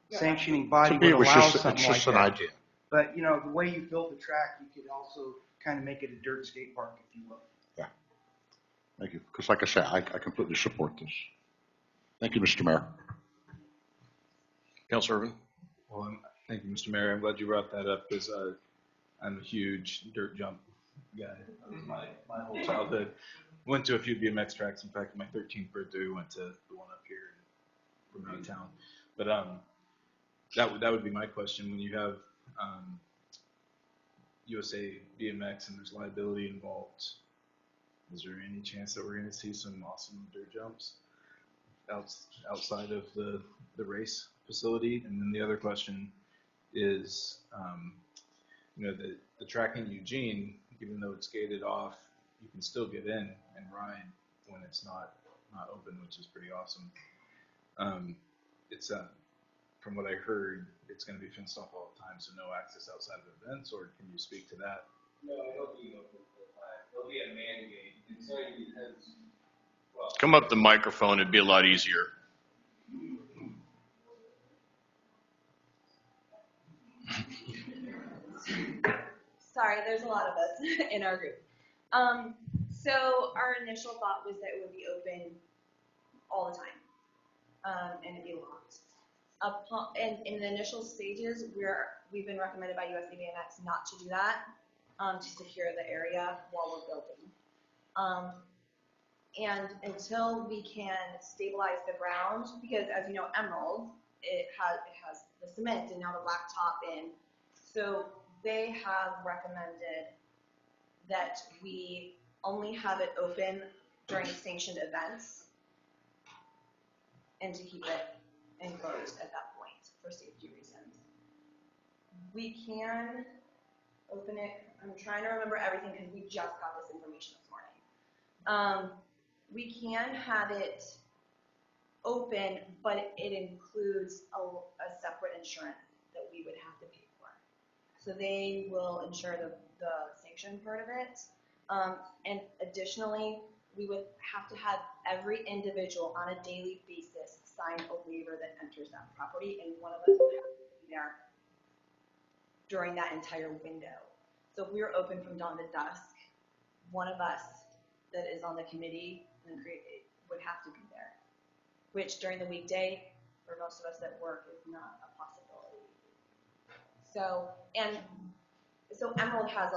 the sanctioning body would allow something like that. It's just an idea. But, the way you built the track, you could also kind of make it a dirt skate park, if you will. Yeah. Thank you. Because like I said, I completely support this. Thank you, Mr. Mayor. Councilor Irvin. Well, thank you, Mr. Mayor. I'm glad you brought that up because I'm a huge dirt jump guy. That was my whole childhood. Went to a few BMX tracks. In fact, my 13th birthday, we went to the one up here from out of town. But that would be my question. When you have USA BMX and there's liability involved, is there any chance that we're going to see some awesome dirt jumps outside of the race facility? And then the other question is, the track in Eugene, even though it's gated off, you can still get in and ride when it's not open, which is pretty awesome. It's from what I heard, it's going to be fenced off all the time, so no access outside of events. Or can you speak to that? No, it'll be open for the time. There'll be a man gate. It's only because, well, Come up the microphone, it'd be a lot easier. Sorry, there's a lot of us in our group. So our initial thought was that it would be open all the time, and it'd be locked. And in the initial stages, we've been recommended by USA BMX not to do that, to secure the area while we're building. And until we can stabilize the ground, because as you know, Emerald, it has the cement and now the blacktop in. So they have recommended that we only have it open during sanctioned events and to keep it enclosed at that point for safety reasons. We can open it, I'm trying to remember everything because we just got this information this morning. We can have it open, but it includes a separate insurance that we would have to pay for. So they will insure the sanction part of it. And additionally, we would have to have every individual on a daily basis sign a waiver that enters that property, and one of us would have to be there during that entire window. So if we were open from dawn to dusk, one of us that is on the committee would have to be there, which during the weekday, for most of us that work, is not a possibility. So Emerald has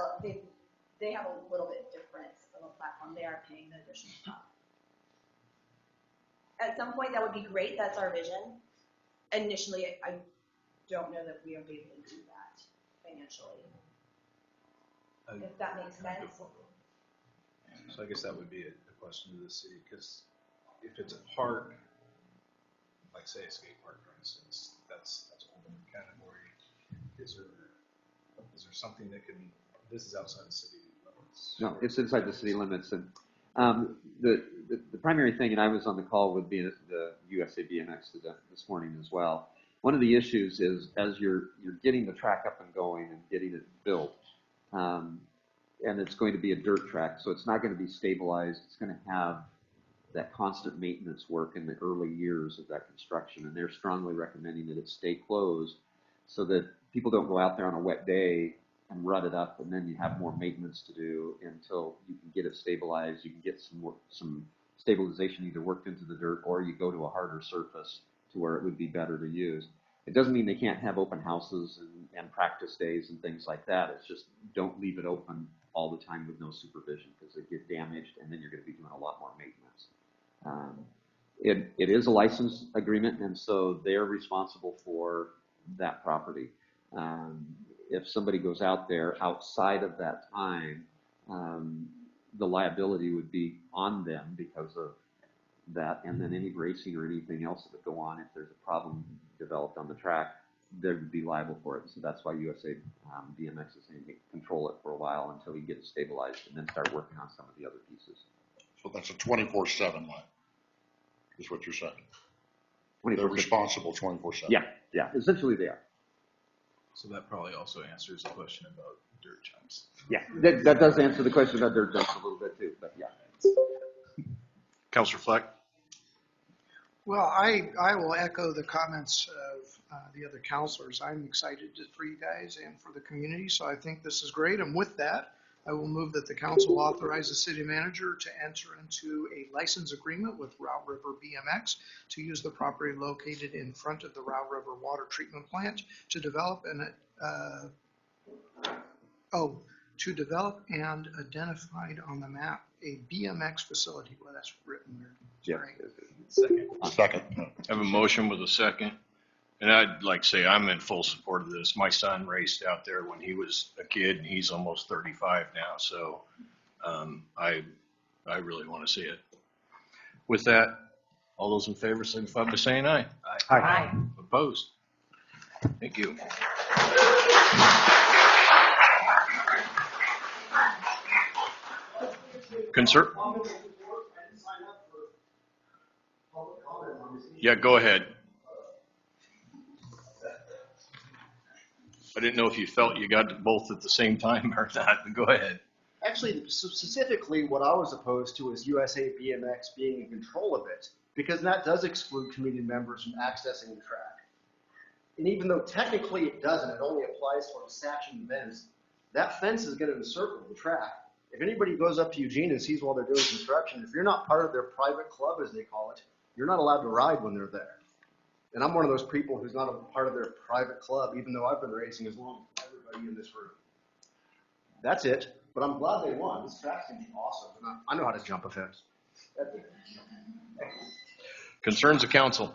they have a little bit difference of a platform. They are paying the additional stuff. At some point, that would be great. That's our vision. Initially, I don't know that we are able to do that financially. If that makes sense. So I guess that would be a question to the city, because if it's a park, like say a skate park, for instance, that's open category. Is there something that can? This is outside the city limits. No, it's inside the city limits, and the primary thing, and I was on the call with the USA BMX this morning as well. One of the issues is as you're getting the track up and going and getting it built, and it's going to be a dirt track, so it's not going to be stabilized. It's going to have that constant maintenance work in the early years of that construction, and they're strongly recommending that it stay closed so that people don't go out there on a wet day and rut it up, and then you have more maintenance to do until you can get it stabilized. You can get some stabilization either worked into the dirt, or you go to a harder surface to where it would be better to use. It doesn't mean they can't have open houses and practice days and things like that. It's just don't leave it open all the time with no supervision, because it get damaged, and then you're going to be doing a lot more maintenance. It is a license agreement, and so they're responsible for that property. If somebody goes out there outside of that time, the liability would be on them because of that, and then any racing or anything else that would go on, if there's a problem developed on the track, they would be liable for it. So that's why USA BMX is saying control it for a while until you get it stabilized, and then start working on some of the other pieces. So that's a 24/7 line, is what you're saying. They're 24/7. responsible 24/7. Yeah, essentially they are. So that probably also answers the question about dirt jumps. Yeah, that does answer the question about dirt jumps a little bit too, but yeah. Councilor Fleck. Well, I will echo the comments of the other counselors. I'm excited for you guys and for the community, so I think this is great. And with that, I will move that the council authorize the city manager to enter into a license agreement with Rau River Bmx to use the property located in front of the Rau River water treatment plant to develop and identified on the map a BMX facility. Well, that's written there. Yeah. Second. I have a motion with a second. And I'd like to say I'm in full support of this. My son raced out there when he was a kid, and he's almost 35 now. So I really want to see it. With that, all those in favor signify by saying aye. Aye. Aye. Opposed? Thank you. Concern? Yeah, go ahead. I didn't know if you felt you got both at the same time or not, but go ahead. Actually, specifically what I was opposed to is USA BMX being in control of it, because that does exclude community members from accessing the track. And even though technically it doesn't, it only applies for the sanctioned events, that fence is going to encircle the track. If anybody goes up to Eugene and sees while they're doing construction, if you're not part of their private club, as they call it, you're not allowed to ride when they're there. And I'm one of those people who's not a part of their private club, even though I've been racing as long as everybody in this room. That's it. But I'm glad they won. This track's going to be awesome. And I know how to jump a fence. Concerns of council.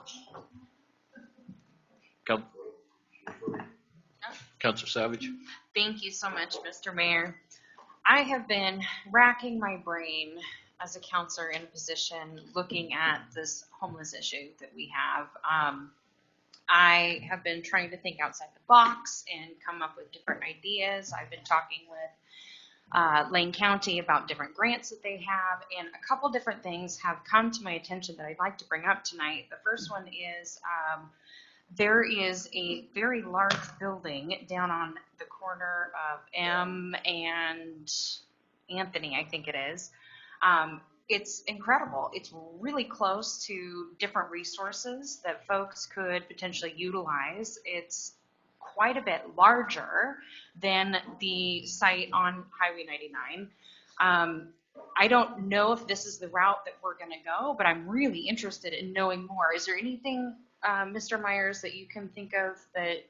Councilor Savage. Thank you so much, Mr. Mayor. I have been racking my brain as a counselor in a position looking at this homeless issue that we have. I have been trying to think outside the box and come up with different ideas. I've been talking with Lane County about different grants that they have, and a couple different things have come to my attention that I'd like to bring up tonight. The first one is there is a very large building down on the corner of M and Anthony, I think it is. It's incredible. It's really close to different resources that folks could potentially utilize. It's quite a bit larger than the site on Highway 99. I don't know if this is the route that we're going to go, but I'm really interested in knowing more. Is there anything, Mr. Myers, that you can think of that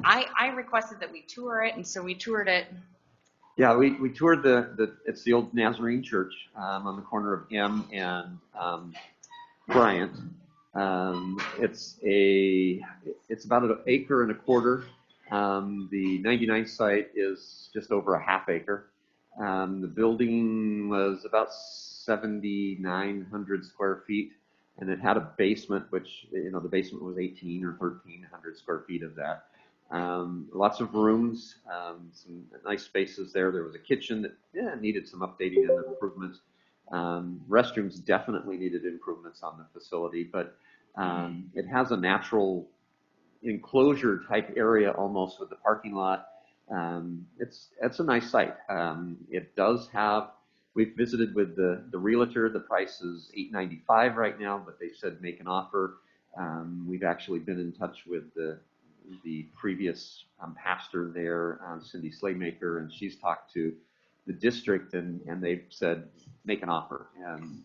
I requested that we tour it, and so we toured it. Yeah, we toured it's the old Nazarene Church on the corner of M and Bryant. It's about an acre and a quarter. The 99 site is just over a half acre. The building was about 7,900 square feet, and it had a basement, which, the basement was 1,800 or 1,300 square feet of that. Lots of rooms, some nice spaces there. There was a kitchen that needed some updating and improvements. Restrooms definitely needed improvements on the facility, but it has a natural enclosure type area almost with the parking lot. It's a nice site. It does have, we've visited with the realtor. The price is $895 right now, but they said make an offer. We've actually been in touch with the previous pastor there, Cindy Slaymaker, and she's talked to the district, and they've said make an offer, and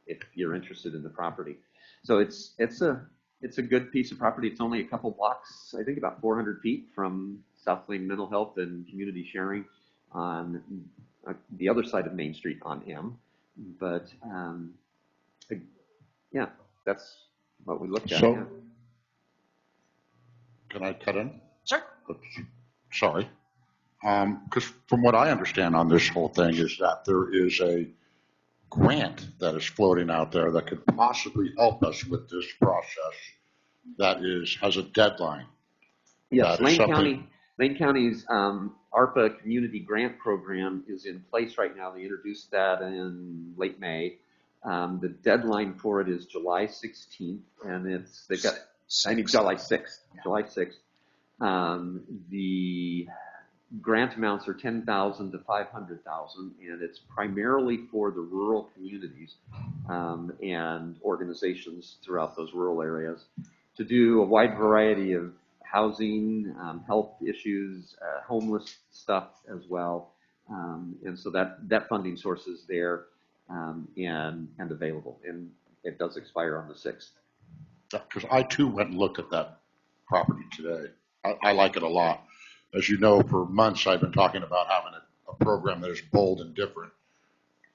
if you're interested in the property. So it's a good piece of property. It's only a couple blocks, I think about 400 feet from South Lane Mental Health and Community Sharing on the other side of Main Street on M. But yeah, that's what we looked at. So, yeah. Can I cut in? Sure. Sorry. Because from what I understand on this whole thing is that there is a grant that is floating out there that could possibly help us with this process that has a deadline. Yes, Lane County's Arpa Community Grant Program is in place right now. They introduced that in late May. The deadline for it is July 16th, and July 6th. Yeah. July 6th. The grant amounts are $10,000 to $500,000, and it's primarily for the rural communities and organizations throughout those rural areas to do a wide variety of housing, health issues, homeless stuff as well. And so that funding source is there and available, and it does expire on the 6th. Because I too went and looked at that property today. I like it a lot. As you know, for months I've been talking about having a program that is bold and different.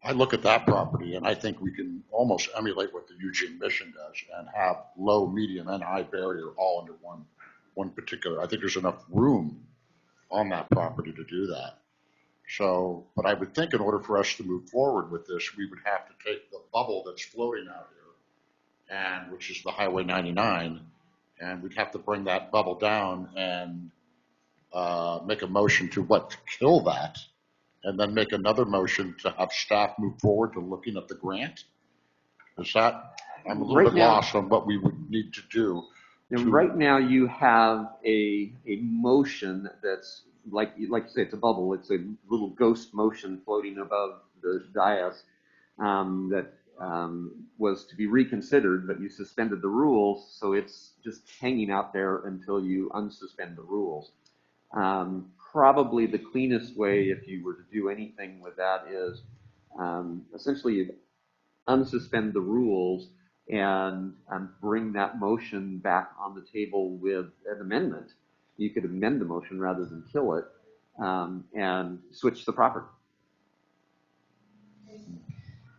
I look at that property and I think we can almost emulate what the Eugene Mission does and have low, medium, and high barrier all under one particular. I think there's enough room on that property to do that. So, but I would think in order for us to move forward with this, we would have to take the bubble that's floating out here, and which is the Highway 99, and we'd have to bring that bubble down and make a motion to kill that, and then make another motion to have staff move forward to looking at the grant. Is that, I'm a little bit lost on what we would need to do. Right now you have a motion that's like you say, it's a bubble. It's a little ghost motion floating above the dais that was to be reconsidered, but you suspended the rules, so it's just hanging out there until you unsuspend the rules. Probably the cleanest way, if you were to do anything with that, is essentially you unsuspend the rules and bring that motion back on the table with an amendment. You could amend the motion rather than kill it, and switch the property.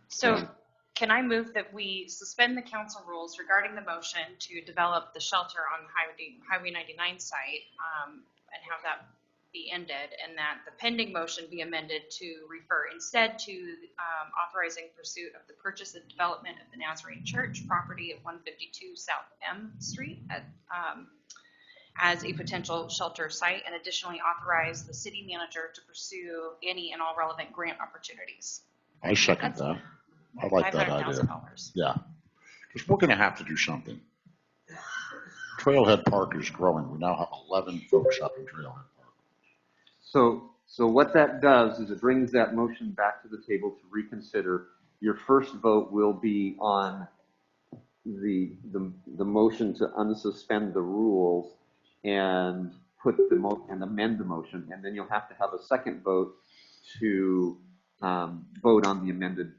So can I move that we suspend the council rules regarding the motion to develop the shelter on Highway 99 site, and have that be ended, and that the pending motion be amended to refer instead to authorizing pursuit of the purchase and development of the Nazarene Church property at 152 South M Street as a potential shelter site, and additionally authorize the city manager to pursue any and all relevant grant opportunities. I second that. I like that idea. Yeah, because we're going to have to do something. Trailhead Park is growing. We now have 11 folks up in Trailhead Park. So what that does is it brings that motion back to the table to reconsider. Your first vote will be on the motion to unsuspend the rules and amend the motion, and then you'll have to have a second vote to vote on the amended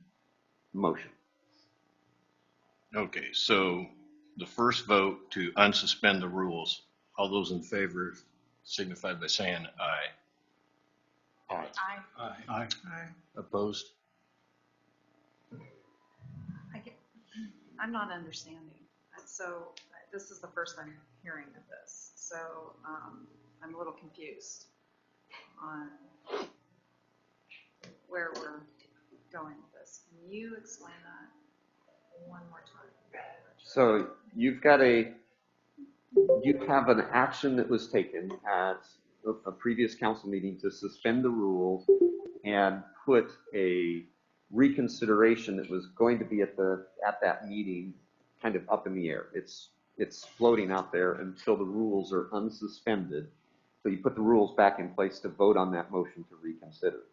motion. Okay, so the first vote to unsuspend the rules. All those in favor signify by saying aye. Aye. Aye. Aye. Opposed? I'm not understanding. So this is the first I'm hearing of this. So I'm a little confused on where we're going with this. Can you explain that one more time? So you have an action that was taken at a previous council meeting to suspend the rules and put a reconsideration that was going to be at that meeting kind of up in the air. It's floating out there until the rules are unsuspended. So you put the rules back in place to vote on that motion to reconsider.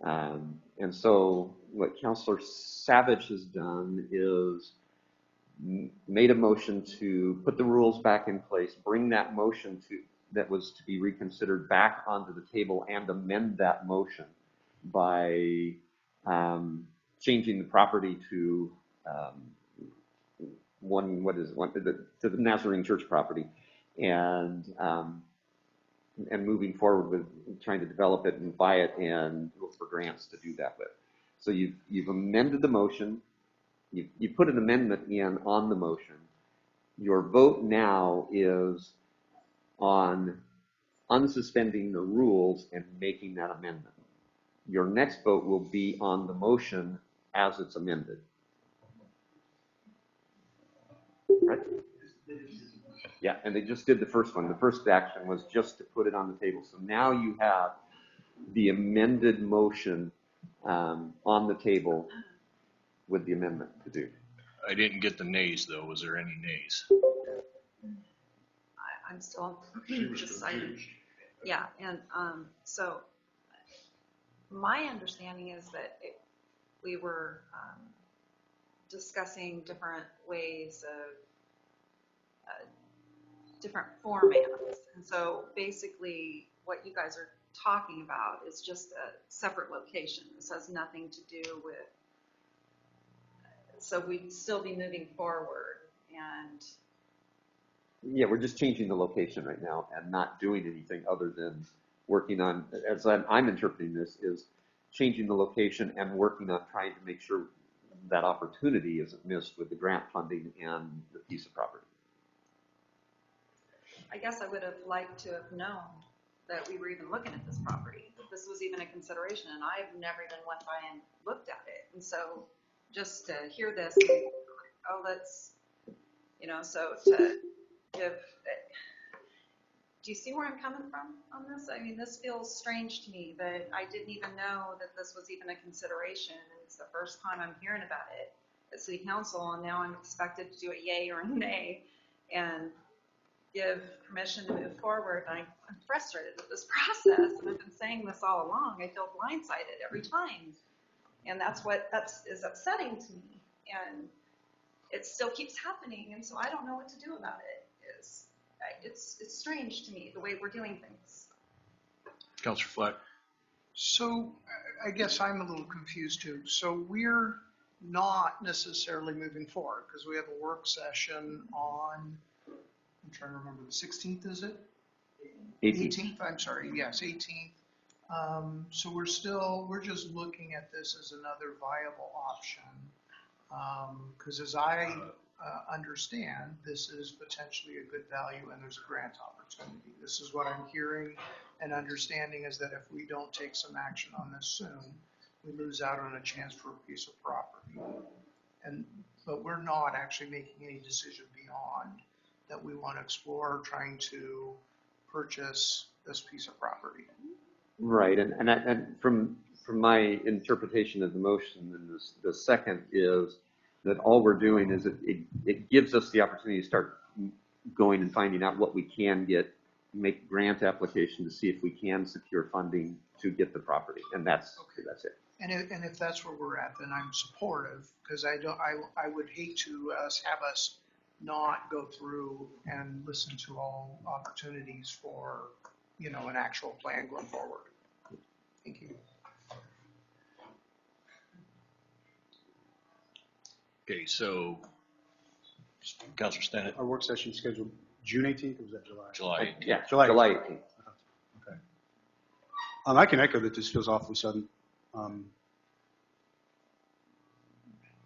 And so what Councilor Savage has done is made a motion to put the rules back in place, bring that motion that was to be reconsidered back onto the table, and amend that motion by changing the property to to the Nazarene Church property, and moving forward with trying to develop it and buy it and look for grants to do that with. So you've amended the motion. You put an amendment in on the motion. Your vote now is on unsuspending the rules and making that amendment. Your next vote will be on the motion as it's amended. Right? Yeah, and they just did the first one. The first action was just to put it on the table. So now you have the amended motion on the table with the amendment to do. I didn't get the nays, though. Was there any nays? I'm still deciding. Confused. Yeah, and so my understanding is that we were discussing different ways of different formats, and so basically what you guys are talking about is just a separate location. This has nothing to do with, so we'd still be moving forward, and yeah, we're just changing the location right now and not doing anything other than working on, as I'm interpreting this, is changing the location and working on trying to make sure that opportunity isn't missed with the grant funding and the piece of property. I guess I would have liked to have known that we were even looking at this property, that this was even a consideration, and I've never even went by and looked at it. And so just to hear this, and, oh, let's, you know, so to give, do you see where I'm coming from on this? I mean, this feels strange to me that I didn't even know that this was even a consideration, and it's the first time I'm hearing about it at City Council, and now I'm expected to do a yay or a nay and give permission to move forward. I'm frustrated with this process, and I've been saying this all along. I feel blindsided every time, and that's is upsetting to me, and it still keeps happening, and so I don't know what to do about it. It's strange to me the way we're doing things. Councilor Fleck. So I guess I'm a little confused too. So we're not necessarily moving forward because we have a work session on, I'm trying to remember, the 16th, is it? 18th, I'm sorry, yes, 18th. So we're just looking at this as another viable option. Because as I understand, this is potentially a good value and there's a grant opportunity. This is what I'm hearing and understanding, is that if we don't take some action on this soon, we lose out on a chance for a piece of property. But we're not actually making any decision beyond that we want to explore trying to purchase this piece of property. Right, and from my interpretation of the motion, and the second is that all we're doing is it gives us the opportunity to start going and finding out what we can get, make a grant application to see if we can secure funding to get the property, and that's it. And if that's where we're at, then I'm supportive, because I would hate to have us not go through and listen to all opportunities for, you know, an actual plan going forward. Thank you. Okay, so Councilor Stennett. Our work session scheduled June 18th, or was that July? July 18th. Yeah, July 18th. Okay. I can echo that this feels awfully sudden.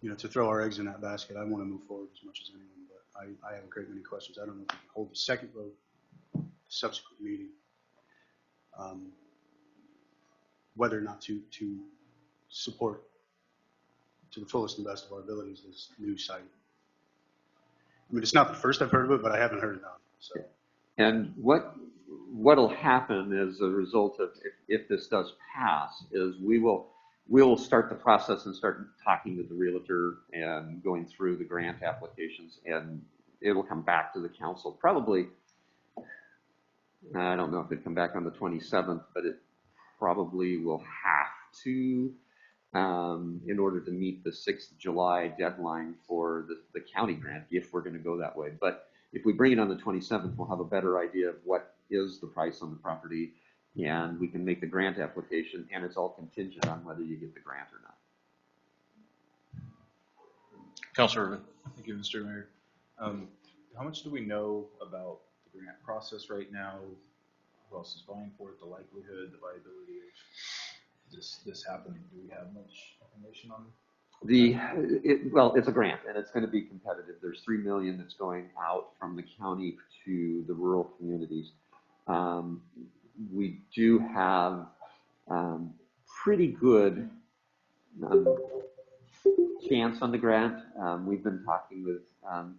You know, to throw our eggs in that basket, I want to move forward as much as anyone, but I have a great many questions. I don't know if we can hold the second vote, subsequent meeting, whether or not to support to the fullest and best of our abilities this new site. I mean, it's not the first I've heard of it, but I haven't heard enough. So. And what'll happen as a result of if this does pass is we'll start the process and start talking to the realtor and going through the grant applications, and it'll come back to the council probably. I don't know if it'd come back on the 27th, but it probably will have to. In order to meet the 6th of July deadline for the county grant, if we're going to go that way. But if we bring it on the 27th, we'll have a better idea of what is the price on the property, and we can make the grant application, and it's all contingent on whether you get the grant or not. Councilor Irvin. Thank you, Mr. Mayor. How much do we know about the grant process right now? Who else is vying for it, the likelihood, the viability of this happening? Do we have much information on it? Well, it's a grant, and it's going to be competitive. There's $3 million that's going out from the county to the rural communities. We do have pretty good chance on the grant. We've been talking with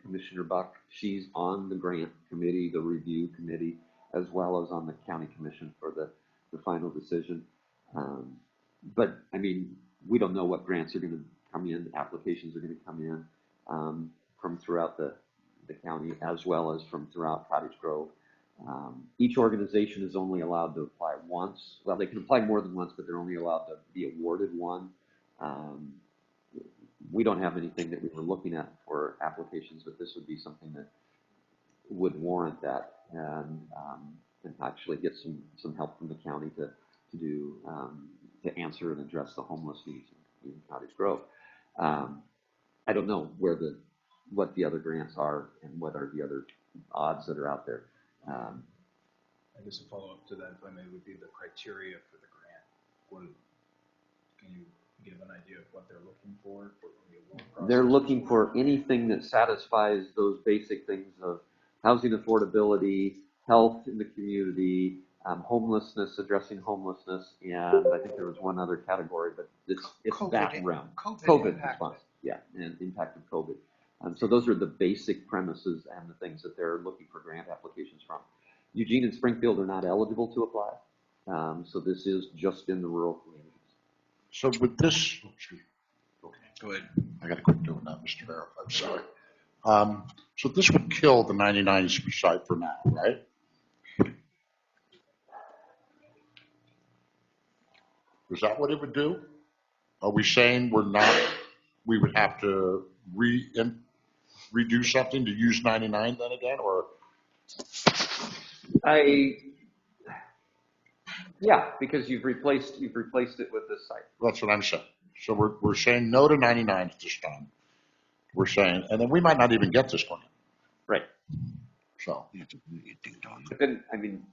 Commissioner Buck. She's on the grant committee, the review committee, as well as on the county commission for the final decision. But I mean, we don't know what grants are going to come in, applications are going to come in from throughout the county, as well as from throughout Cottage Grove. Each organization is only allowed to apply once. Well, they can apply more than once, but they're only allowed to be awarded one. We don't have anything that we were looking at for applications, but this would be something that would warrant that, and actually get some help from the county to answer and address the homeless needs in Cottage Grove. I don't know what the other grants are and what are the other odds that are out there. I guess a follow-up to that, if I may, would be the criteria for the grant. Can you give an idea of what they're looking for the award process? They're looking for anything that satisfies those basic things of housing affordability, health in the community, homelessness, addressing homelessness, and I think there was one other category, but it's that realm. COVID response, yeah, and impact of COVID. So those are the basic premises and the things that they're looking for grant applications from. Eugene and Springfield are not eligible to apply, so this is just in the rural communities. So with this, okay, go ahead. I got to quit doing that, Mr. Mayor. I'm sorry. So this would kill the 99 site for now, right? Is that what it would do? Are we saying we would have to redo something to use 99 then again, or? Yeah, because you've replaced it with this site. That's what I'm saying. So we're saying no to 99 at this time. We're saying, and then we might not even get this one. Right. So. But then, I mean,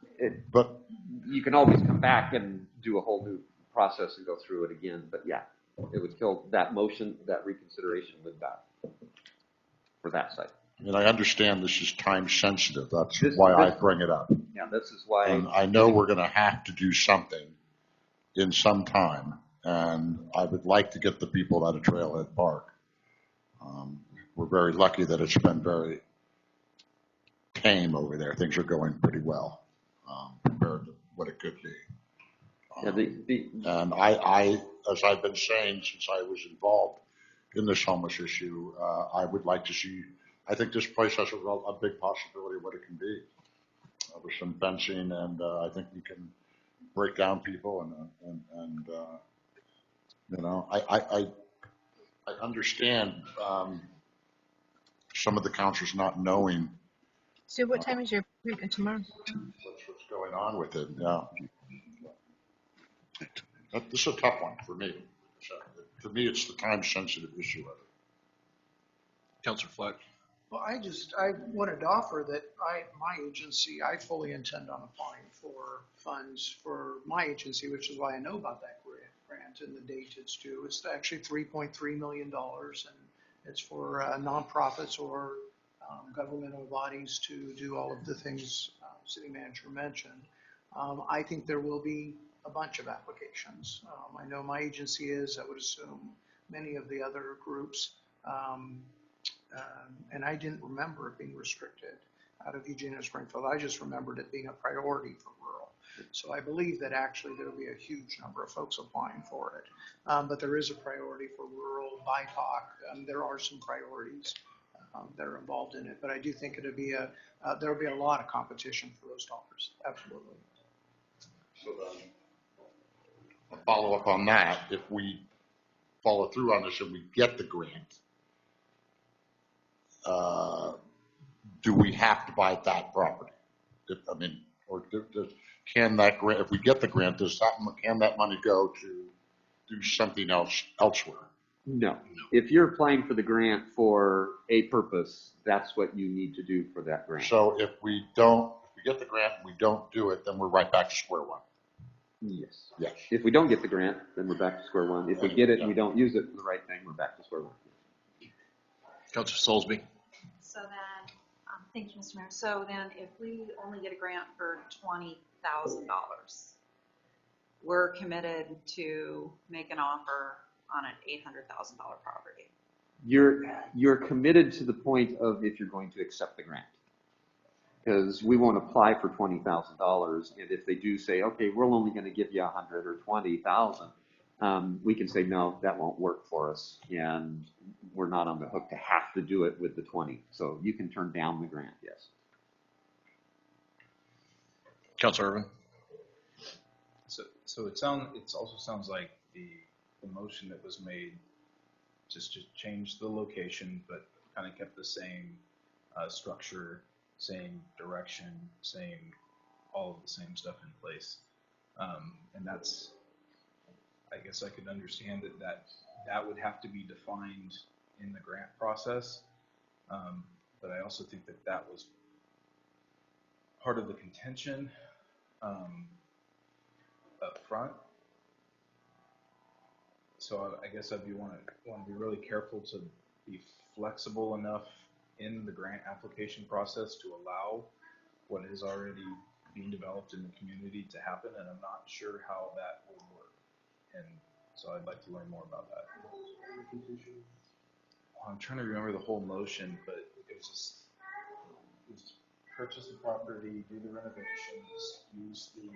you can always come back and do a whole new process and go through it again. But yeah, it would kill that motion, that reconsideration would die for that site. And I understand this is time sensitive. That's why I bring it up. Yeah, this is why. And I know we're going to have to do something in some time. And I would like to get the people out of Trailhead Park. We're very lucky that it's been very tame over there. Things are going pretty well compared to what it could be. And I, as I've been saying since I was involved in this homeless issue, I would like to see, I think this place has a big possibility of what it can be. With some fencing, and I think we can break down people, and you know, I understand some of the councilors not knowing. So what time is your appointment tomorrow? What's going on with it? Yeah, this is a tough one for me. So, to me, it's the time-sensitive issue of it. Councilor Fleck. Well, I wanted to offer that my agency, I fully intend on applying for funds for my agency, which is why I know about that grant and the date it's due. It's actually $3.3 million, and it's for nonprofits or governmental bodies to do all of the things city manager mentioned. I think there will be a bunch of applications. I know my agency is, I would assume many of the other groups. And I didn't remember it being restricted out of Eugene and Springfield. I just remembered it being a priority for rural. So I believe that actually there will be a huge number of folks applying for it. But there is a priority for rural, BIPOC. There are some priorities that are involved in it. But I do think it'll be there will be a lot of competition for those dollars. Absolutely. So then, a follow up on that, if we follow through on this and we get the grant, do we have to buy that property? Can that grant, if we get the grant, can that money go to do something else elsewhere? No. If you're applying for the grant for a purpose, that's what you need to do for that grant. So if we get the grant and we don't do it, then we're right back to square one. Yes. Yes. If we don't get the grant, then we're back to square one. If we get it and we don't use it for the right thing, we're back to square one. Councilor Soulsby. So then, thank you, Mr. Mayor. So then if we only get a grant for $20,000, we're committed to make an offer on an $800,000 property. You're committed to the point of if you're going to accept the grant. Because we won't apply for $20,000, and if they do say, okay, we're only going to give you 100 or 20,000, we can say no, that won't work for us, and we're not on the hook to have to do it with the 20. So you can turn down the grant, yes. Councilor Irvin. So it also sounds like the motion that was made just to change the location, but kind of kept the same structure, same direction, all of the same stuff in place. And that's, I guess I could understand that would have to be defined in the grant process. But I also think that was part of the contention up front. So I guess I'd want to be really careful to be flexible enough in the grant application process to allow what is already being developed in the community to happen, and I'm not sure how that will work. And so I'd like to learn more about that. I'm trying to remember the whole motion, but it was purchase the property, do the renovations, use the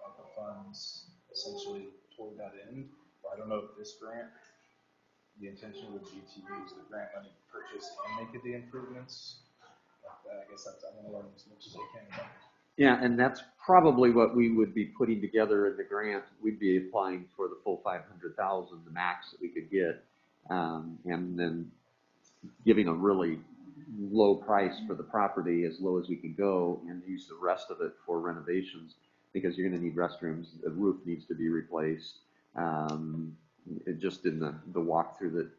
Arpa funds essentially toward that end. I don't know if this grant, the intention would be to use the grant money to purchase and make it the improvements. I guess I'm going to learn as much as I can about it. Yeah, and that's probably what we would be putting together in the grant. We'd be applying for the full 500,000, the max that we could get, and then giving a really low price for the property, as low as we could go, and use the rest of it for renovations, because you're going to need restrooms. The roof needs to be replaced. Just in the walkthrough that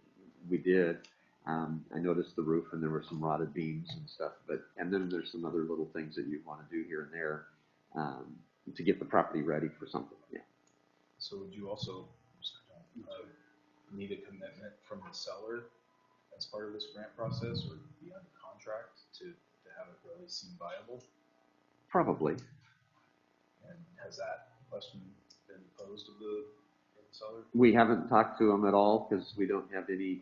we did, I noticed the roof, and there were some rotted beams and stuff. And then there's some other little things that you want to do here and there to get the property ready for something. Yeah. So would you also need a commitment from the seller as part of this grant process, or be under contract to have it really seem viable? Probably. And has that question been posed of the seller? We haven't talked to them at all because we don't have any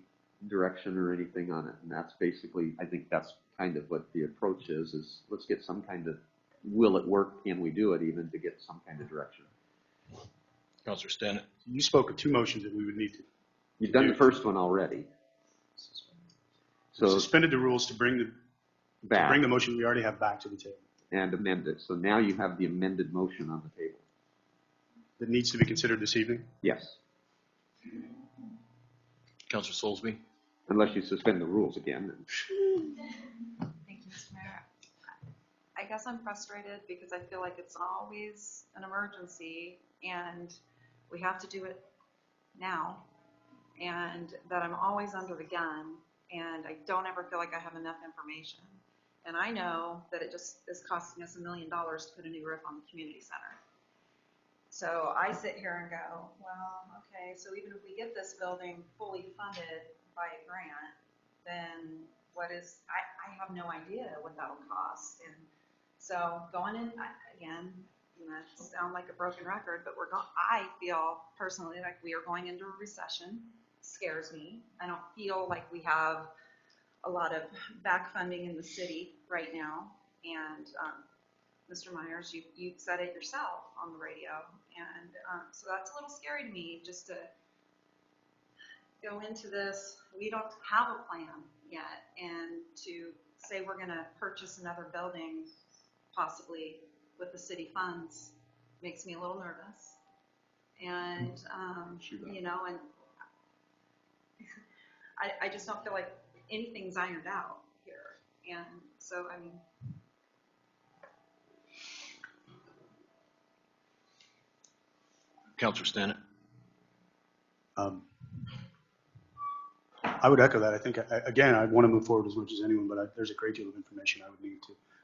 direction or anything on it. And that's basically, I think that's kind of what the approach is let's get some kind of, will it work? Can we do it, even to get some kind of direction? Councilor Stennett. You spoke of two motions that we would need to. You've done the first one already. So suspended the rules to bring the motion we already have back to the table. And amend it. So now you have the amended motion on the table. That needs to be considered this evening? Yes. Councilor Soulsby. Unless you suspend the rules again. Thank you, Mr. Mayor. I guess I'm frustrated because I feel like it's always an emergency and we have to do it now, and that I'm always under the gun and I don't ever feel like I have enough information. And I know that it just is costing us $1 million to put a new roof on the community center. So I sit here and go, well, okay, so even if we get this building fully funded by a grant, then what is, I have no idea what that'll cost. And so going in, again, you know, sound like a broken record, but I feel personally like we are going into a recession. Scares me. I don't feel like we have a lot of back funding in the city right now. And Mr. Myers, you said it yourself on the radio. And so that's a little scary to me, just to go into this. We don't have a plan yet. And to say we're going to purchase another building, possibly with the city funds, makes me a little nervous. And, you know, and I just don't feel like anything's ironed out here. And so, I mean, Councilor Stennett. I would echo that. I think, again, I want to move forward as much as anyone, but there's a great deal of information I would need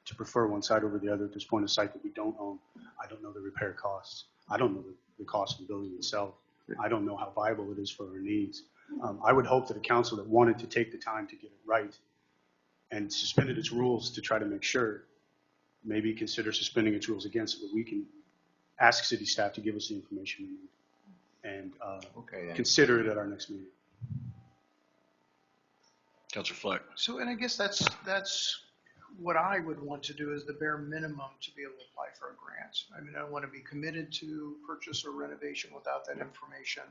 to prefer one side over the other at this point. A site that we don't own, I don't know the repair costs. I don't know the cost of the building itself. I don't know how viable it is for our needs. I would hope that a council that wanted to take the time to get it right and suspended its rules to try to make sure, maybe consider suspending its rules again so that we can ask city staff to give us the information we need and consider it at our next meeting. Councilor Fleck. So, and I guess that's what I would want to do, is the bare minimum to be able to apply for a grant. I mean, I don't want to be committed to purchase or renovation without that information.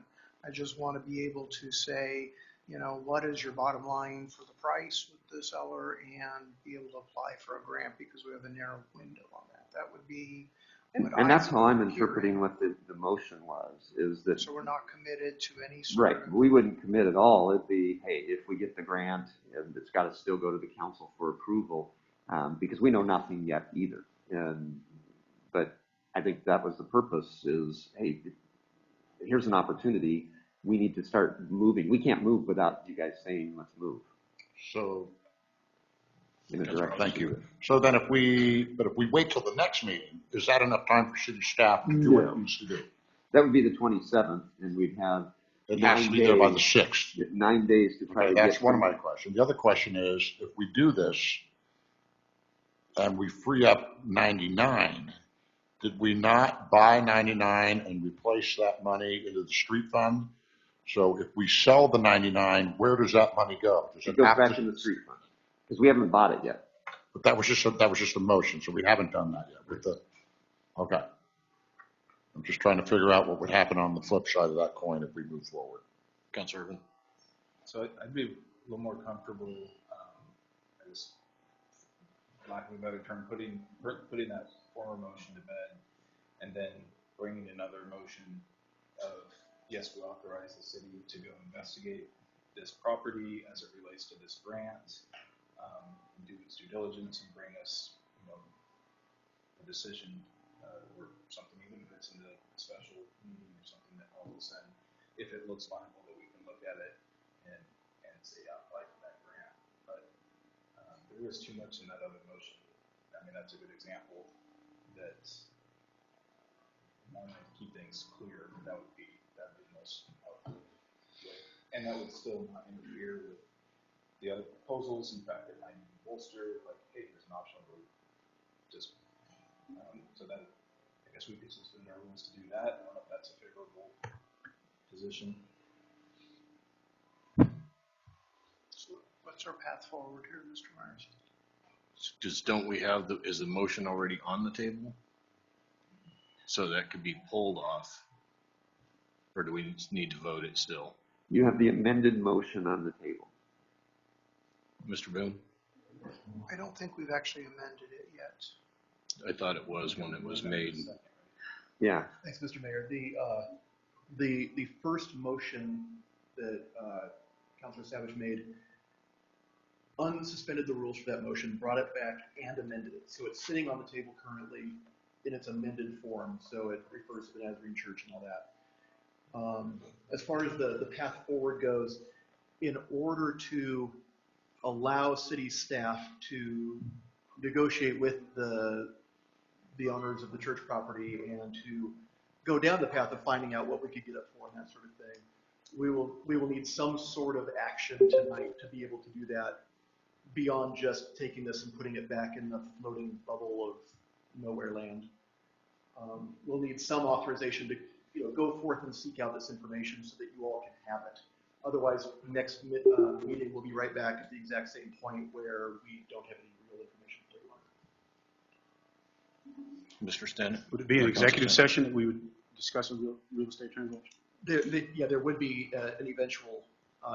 I just want to be able to say, you know, what is your bottom line for the price with the seller, and be able to apply for a grant because we have a narrow window on that. That would be what and that's how I'm interpreting what the motion was, is that. So we're not committed to any sort Right. We wouldn't commit at all. It'd be, hey, if we get the grant, and it's got to still go to the council for approval, because we know nothing yet either. But I think that was the purpose, is, hey, here's an opportunity. We need to start moving. We can't move without you guys saying, let's move. So, in a direction. thank you. So then if we wait till the next meeting, is that enough time for city staff to do what it needs to do? That would be the 27th, and we'd have It has to be there by the 6th. 9 days to try Okay, to get. that's one of my questions. The other question is, if we do this and we free up 99, did we not buy 99 and replace that money into the street fund? So if we sell the 99, where does that money go? Does It it goes have back to? in the street fund, because we haven't bought it yet. But that was just a motion, so we haven't done that yet. Okay. I'm just trying to figure out what would happen on the flip side of that coin if we move forward. Councilor Irvin. So I'd be a little more comfortable, as lack of a better term, putting that former motion to bed, and then bringing another motion of, yes, we authorize the city to go investigate this property as it relates to this grant, do its due diligence and bring us, a decision or something, even if it's in the special meeting or something that all of a sudden, if it looks viable, that we can look at it and say, yeah, apply for that grant. But there is too much in that other motion. I mean, that's a good example that to keep things clear, that would be the most helpful way. And that would still not interfere with the other proposals. In fact, it might even bolster, like, hey, there's an optional route. Just so that I guess we could suspend our rules to do that. I don't know if that's a favorable position. So what's our path forward here, Mr. Myers? Don't we have is the motion already on the table? So that could be pulled off, or do we need to vote it still? You have the amended motion on the table. Mr. Boone? I don't think we've actually amended it yet. I thought it was when it was made. Yeah. Thanks, Mr. Mayor. The first motion that Councilor Savage made unsuspended the rules for that motion, brought it back, and amended it. So it's sitting on the table currently in its amended form. So it refers to the Nazarene Church and all that. As far as the path forward goes, in order to allow city staff to negotiate with the owners of the church property and to go down the path of finding out what we could get it for and that sort of thing, we will need some sort of action tonight to be able to do that beyond just taking this and putting it back in the floating bubble of nowhere land. We'll need some authorization to go forth and seek out this information so that you all can have it. Otherwise, next meeting we'll be right back at the exact same point where we don't have any real information for you. Mr. Stenton? Would it be an executive session that we would discuss a real estate transaction? There would be an eventual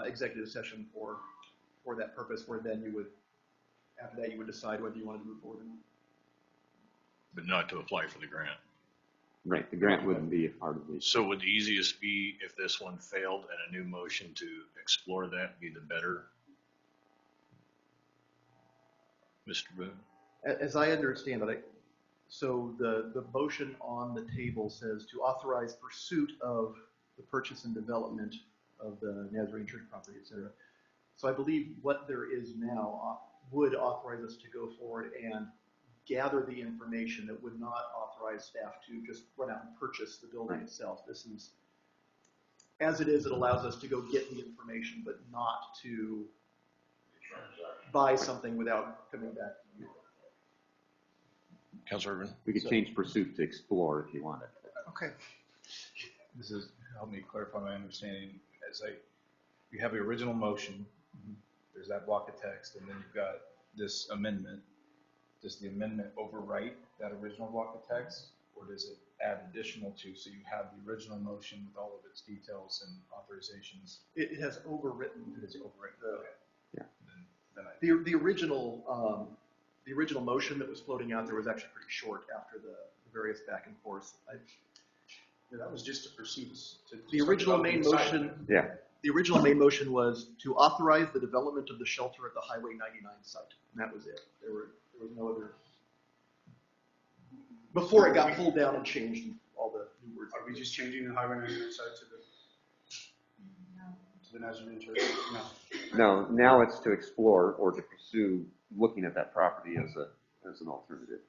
executive session for that purpose, where then after that you would decide whether you wanted to move forward or not. But not to apply for the grant. Right, the grant wouldn't be a part of it. So would the easiest be if this one failed and a new motion to explore that be the better? Mr. Boone? As I understand it, so the motion on the table says to authorize pursuit of the purchase and development of the Nazarene Church property, et cetera. So I believe what there is now would authorize us to go forward and gather the information that would not authorize staff to just run out and purchase the building itself. This is, as it is, it allows us to go get the information, but not to buy something without coming back. Councilor Irvin? We could change pursuit to explore if you wanted. Okay. This is help me clarify my understanding. You have the original motion, there's that block of text, and then you've got this amendment. Does the amendment overwrite that original block of text, or does it add additional to, so you have the original motion with all of its details and authorizations? It has overwritten. It has overwritten. Okay. Yeah. The original motion that was floating out there was actually pretty short after the various back and forth. That was just to proceed. The original main motion. Yeah. The original main motion was to authorize the development of the shelter at the Highway 99 site, and that was it. There was no other. Before it got pulled down and changed and all the new words. Are we just changing the Highway 99 site to the Nazarene Church? No, now it's to explore or to pursue looking at that property as an alternative.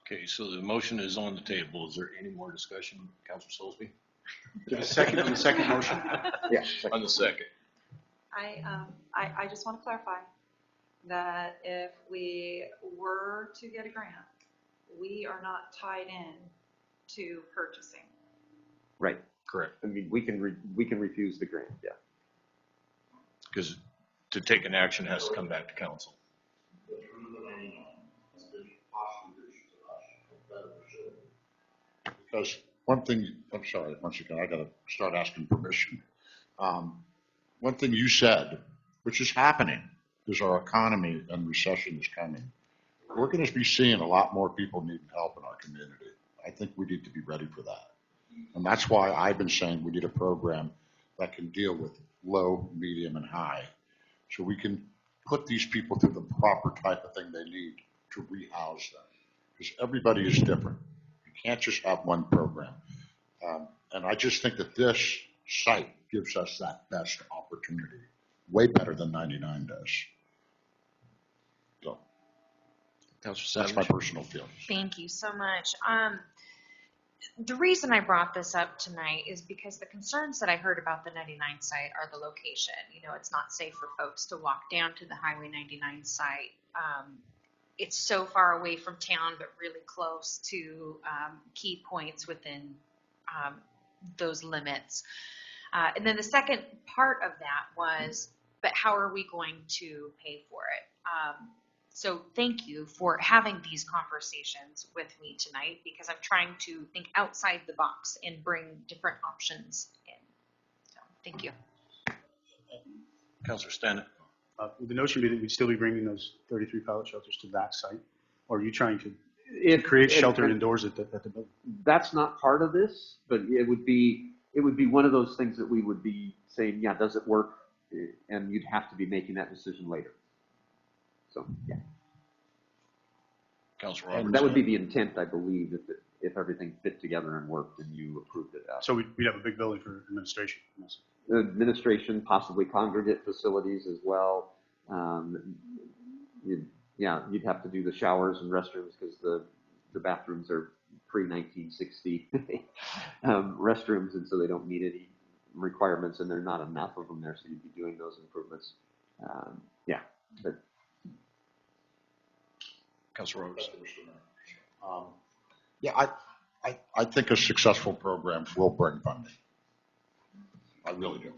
Okay, so the motion is on the table. Is there any more discussion, Councilor Soulsby? Give a second on the second motion. Yeah. On the second. I just want to clarify that if we were to get a grant, we are not tied in to purchasing. Right. Correct. I mean, we can refuse the grant, yeah. Because to take an action has to come back to council. Because one thing, I'm sorry, once again, I got to start asking permission. One thing you said, which is happening, is our economy and recession is coming. We're going to be seeing a lot more people needing help in our community. I think we need to be ready for that. And that's why I've been saying we need a program that can deal with low, medium, and high. So we can put these people through the proper type of thing they need to rehouse them. Because everybody is different. You can't just have one program. And I just think that this site gives us that best opportunity, way better than 99 does. So that's my personal feeling. Thank you so much. The reason I brought this up tonight is because the concerns that I heard about the 99 site are the location. You know, it's not safe for folks to walk down to the Highway 99 site. It's so far away from town, but really close to key points within those limits. And then the second part of that was, but how are we going to pay for it? So thank you for having these conversations with me tonight, because I'm trying to think outside the box and bring different options in. So thank you. Councilor Stannett. Would the notion be that we'd still be bringing those 33 pallet shelters to that site? Or are you trying to create shelter indoors at the building? That's not part of this, but it would be one of those things that we would be saying, yeah, does it work? And you'd have to be making that decision later. So, yeah. Councilor And that would be the intent, I believe, if everything fit together and worked and you approved it. So we'd have a big building for administration. Administration, possibly congregate facilities as well. You'd have to do the showers and restrooms because the bathrooms are pre-1960 restrooms, and so they don't meet any requirements, and there are not enough of them there, so you'd be doing those improvements. But Councilor Rhodes. I think a successful program will bring funding. I really do.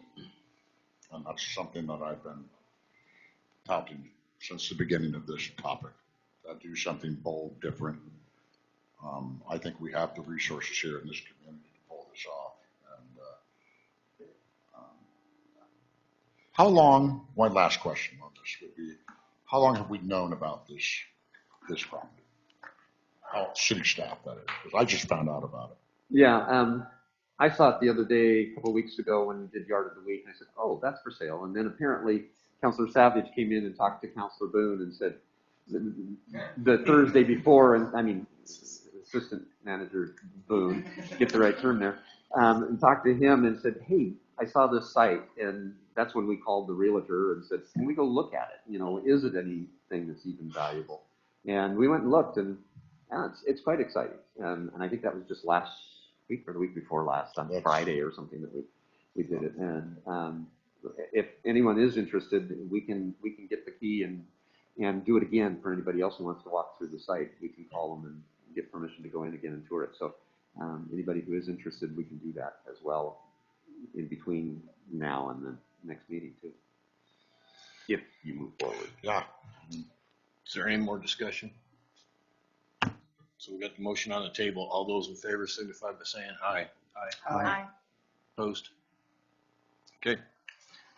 And that's something that I've been touting since the beginning of this topic. Do something bold, different. I think we have the resources here in this community to pull this off. And how long, one last question on this would be, how long have we known about this property? How city staff, that is, because I just found out about it. yeah, I saw it the other day, a couple of weeks ago when we did Yard of the Week, and I said, oh, that's for sale. And then apparently Councilor Savage came in and talked to Councilor Boone and said, the Thursday before, and I mean, Assistant Manager Boone, get the right term there, and talked to him and said, hey, I saw this site, and that's when we called the realtor and said, can we go look at it? You know, is it anything that's even valuable? And we went and looked, and it's quite exciting. And I think that was just last week or the week before last, on Friday or something that we did it. And if anyone is interested, we can get the key and do it again for anybody else who wants to walk through the site. We can call them and get permission to go in again and tour it. So anybody who is interested, we can do that as well in between now and the next meeting too, if you move forward. Yeah. Is there any more discussion? So we got the motion on the table. All those in favor signify by saying aye. Aye. Aye. Opposed? Okay.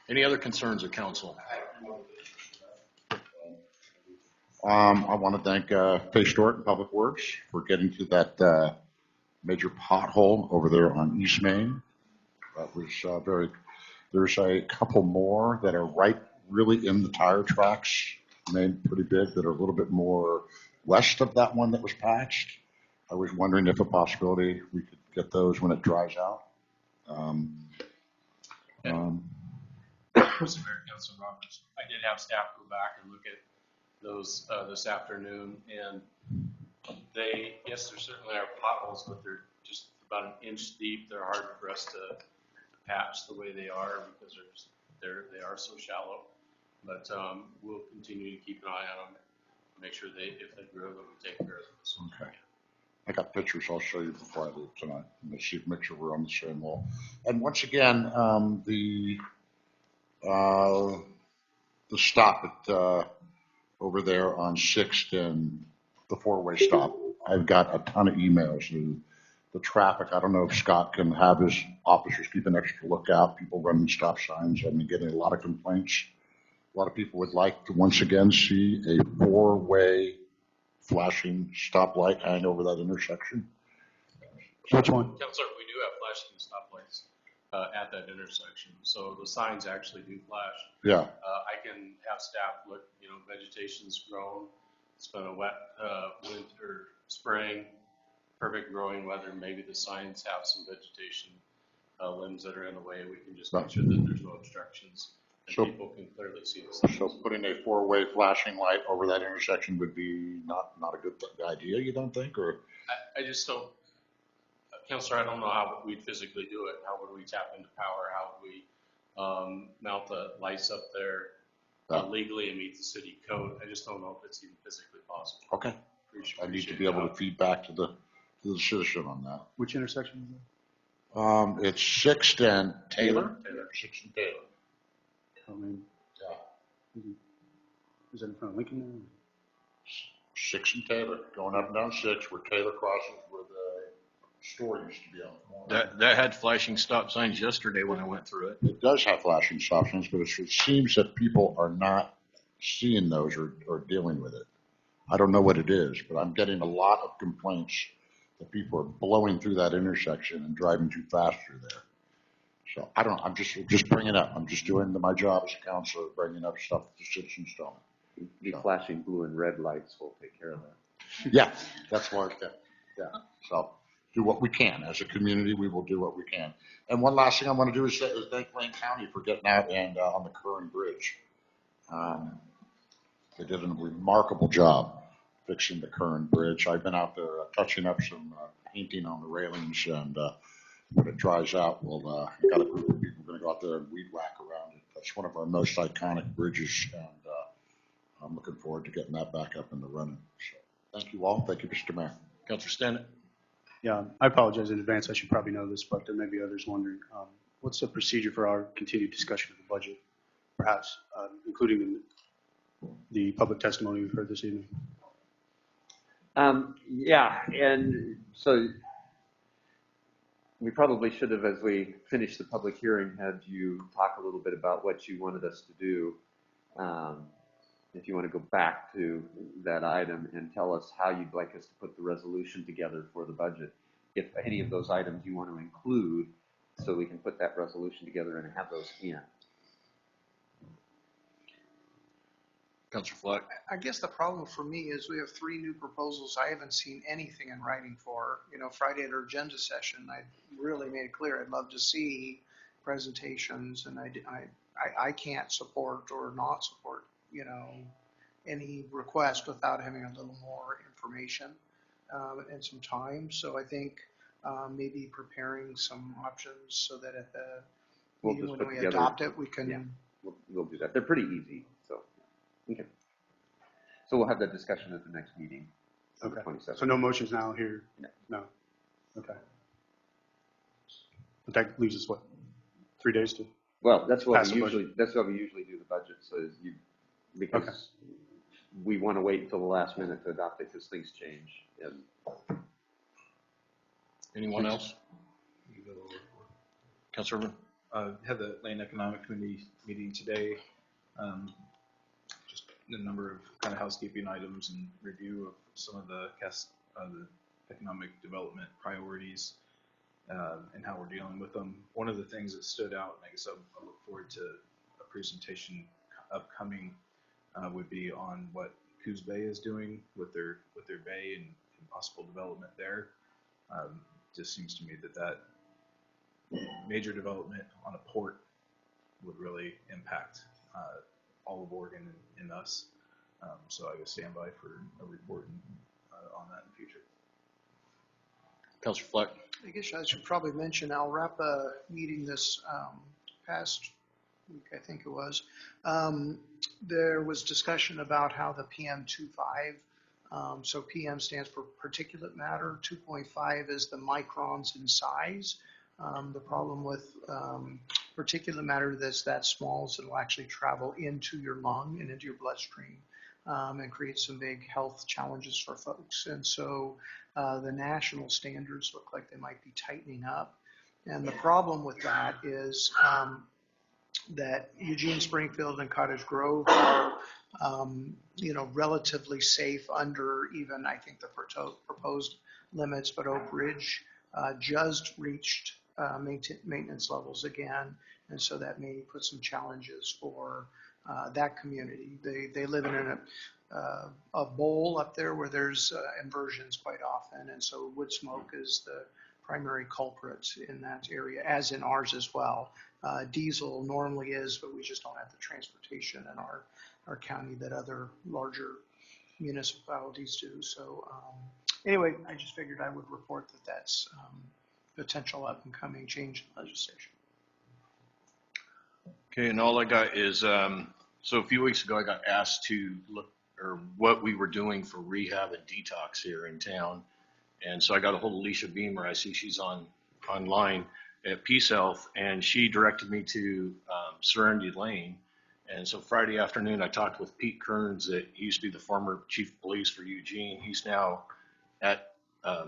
Any other concerns of council? I want to thank Faye Stewart and Public Works for getting to that major pothole over there on East Main. That was there's a couple more that are really in the tire tracks, made pretty big, that are a little bit more west of that one that was patched. I was wondering if a possibility we could get those when it dries out. Mr. Mayor, Councilor Roberts, I did have staff go back and look at those this afternoon, and Yes, there certainly are potholes, but they're just about an inch deep. They're hard for us to patch the way they are because they are so shallow. But we'll continue to keep an eye on them, make sure if they grow, that we take care of them. Okay. I got pictures I'll show you before I leave tonight. Let's see, make sure we're on the same wall. And once again, the stop at over there on 6th and the four-way stop. I've got a ton of emails. The traffic, I don't know if Scott can have his officers keep an extra lookout, people running stop signs. I've been getting a lot of complaints. A lot of people would like to once again see a four-way flashing stoplight hang over that intersection. Which one? Counselor, we do have flashing stoplights at that intersection, so the signs actually do flash. Yeah. I can have staff look, vegetation's grown. It's been a wet winter, spring, perfect growing weather. Maybe the signs have some vegetation limbs that are in the way. We can just make sure that there's no obstructions and So- people can clearly see the signs. So putting a four-way flashing light over that intersection would be not a good idea, you don't think, or? I just don't, Counselor, I don't know how we'd physically do it. How would we tap into power? How would we mount the lights up there legally and meet the city code? I just don't know if it's even physically possible. Okay. I need to be able to feed back to the citizen on that. Which intersection is It's 6th and Taylor. 6th and Taylor. that? I mean, Yeah. is that in front of Lincoln there? 6th and Taylor, going up and down 6, where Taylor crosses where the store used to be on the corner. That had flashing stop signs yesterday when I went through it. It does have flashing stop signs, but it seems that people are not seeing those or dealing with it. I don't know what it is, but I'm getting a lot of complaints that people are blowing through that intersection and driving too fast through there. So I'm just bringing it up. I'm just doing my job as a counselor, bringing up stuff that the citizens don't. The flashing blue and red lights will take care of that. Yeah, that's what it's yeah. So do what we can. As a community, we will do what we can. And one last thing I want to do is thank Lane County for getting out and on the Curran Bridge. They did a remarkable job fixing the Curran Bridge. I've been out there touching up some painting on the railings, and when it dries out, I got a group of people going to go out there and weed whack around it. That's one of our most iconic bridges, and I'm looking forward to getting that back up in the running. So, thank you all. Thank you, Mr. Mayor. Councilor Stennett. Yeah, I apologize in advance. I should probably know this, but there may be others wondering. What's the procedure for our continued discussion of the budget, perhaps including the public testimony we've heard this evening? Yeah, and so we probably should have, as we finished the public hearing, had you talk a little bit about what you wanted us to do. If you want to go back to that item and tell us how you'd like us to put the resolution together for the budget, if any of those items you want to include, so we can put that resolution together and have those in. Councilor Fleck. I guess the problem for me is we have 3 new proposals I haven't seen anything in writing for. Friday at our agenda session, I really made it clear I'd love to see presentations, and I can't support or not support, any request without having a little more information and some time. So I think maybe preparing some options so that at the meeting when we adopt it, we can. Yeah, we'll do that. They're pretty easy. Okay. So we'll have that discussion at the next meeting. Okay. 27th. So no motions now here? No. Okay. But that leaves us what? 3 days to? Well, that's what pass we the budget? that's what we usually do the budget. So because we want to wait until the last minute to adopt it because things change. And Anyone else? Councilor. Had the Lane Economic Committee meeting today. Just a number of kind of housekeeping items and review of some of the economic development priorities and how we're dealing with them. One of the things that stood out, and I guess I look forward to a presentation upcoming, would be on what Coos Bay is doing with their bay and possible development there. Just seems to me that major development on a port would really impact all of Oregon and us. So I would stand by for a report on that in the future. Councilor Fleck. I guess I should probably mention Arpa meeting this past week, I think it was. There was discussion about how the PM2.5, so PM stands for particulate matter, 2.5 is the microns in size. The problem with particulate matter that's that small is it'll actually travel into your lung and into your bloodstream and create some big health challenges for folks. And so the national standards look like they might be tightening up. And the problem with that is that Eugene, Springfield, and Cottage Grove are, relatively safe under even, I think, the proposed limits, but Oak Ridge just reached maintenance levels again, and so that may put some challenges for that community. They live in a bowl up there where there's inversions quite often, and so wood smoke is the primary culprit in that area, as in ours as well. Diesel normally is, but we just don't have the transportation in our county that other larger municipalities do. So anyway, I just figured I would report that that's potential up and coming change in legislation. Okay, and all I got is, so a few weeks ago I got asked to look or what we were doing for rehab and detox here in town. And so I got a hold of Alicia Beamer. I see she's online at Peace Health, and she directed me to Serenity Lane. And so Friday afternoon, I talked with Pete Kearns, that used to be the former chief of police for Eugene. He's now at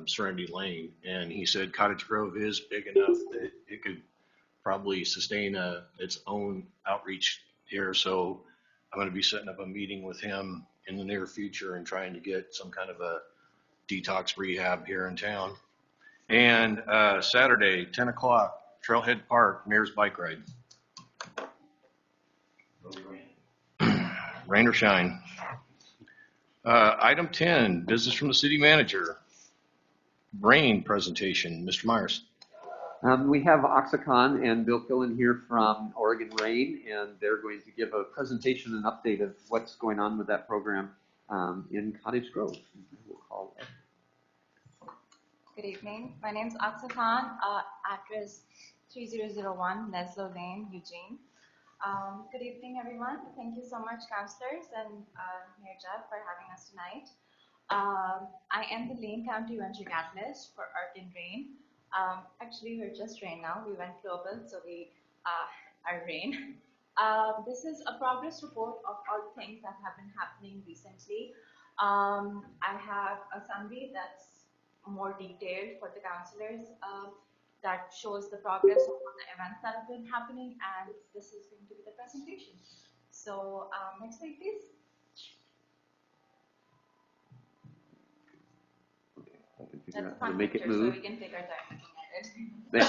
Serenity Lane, and he said Cottage Grove is big enough that it could probably sustain its own outreach here. So I'm going to be setting up a meeting with him in the near future and trying to get some kind of a detox rehab here in town. And Saturday, 10 o'clock, Trailhead Park, Mayor's Bike Ride. Rain or shine. Item 10, business from the city manager. Rain presentation, Mr. Myers. We have Oxycon and Bill Killen here from Oregon Rain, and they're going to give a presentation and update of what's going on with that program in Cottage Grove. We'll call it. Good evening. My name is Oxycon, address 3001 Neslo Lane, Eugene. Good evening, everyone. Thank you so much, councilors and Mayor Jeff, for having us tonight. I am the Lane County Venture Catalyst for Oregon Rain. Actually, we're just Rain now. We went global, so we are Rain. This is a progress report of all the things that have been happening recently. I have a summary that's more detailed for the councilors that shows the progress of all the events that have been happening, and this is going to be the presentation. So next slide, please. That's a fun make picture, it move. so we can take our time looking at it. Yeah.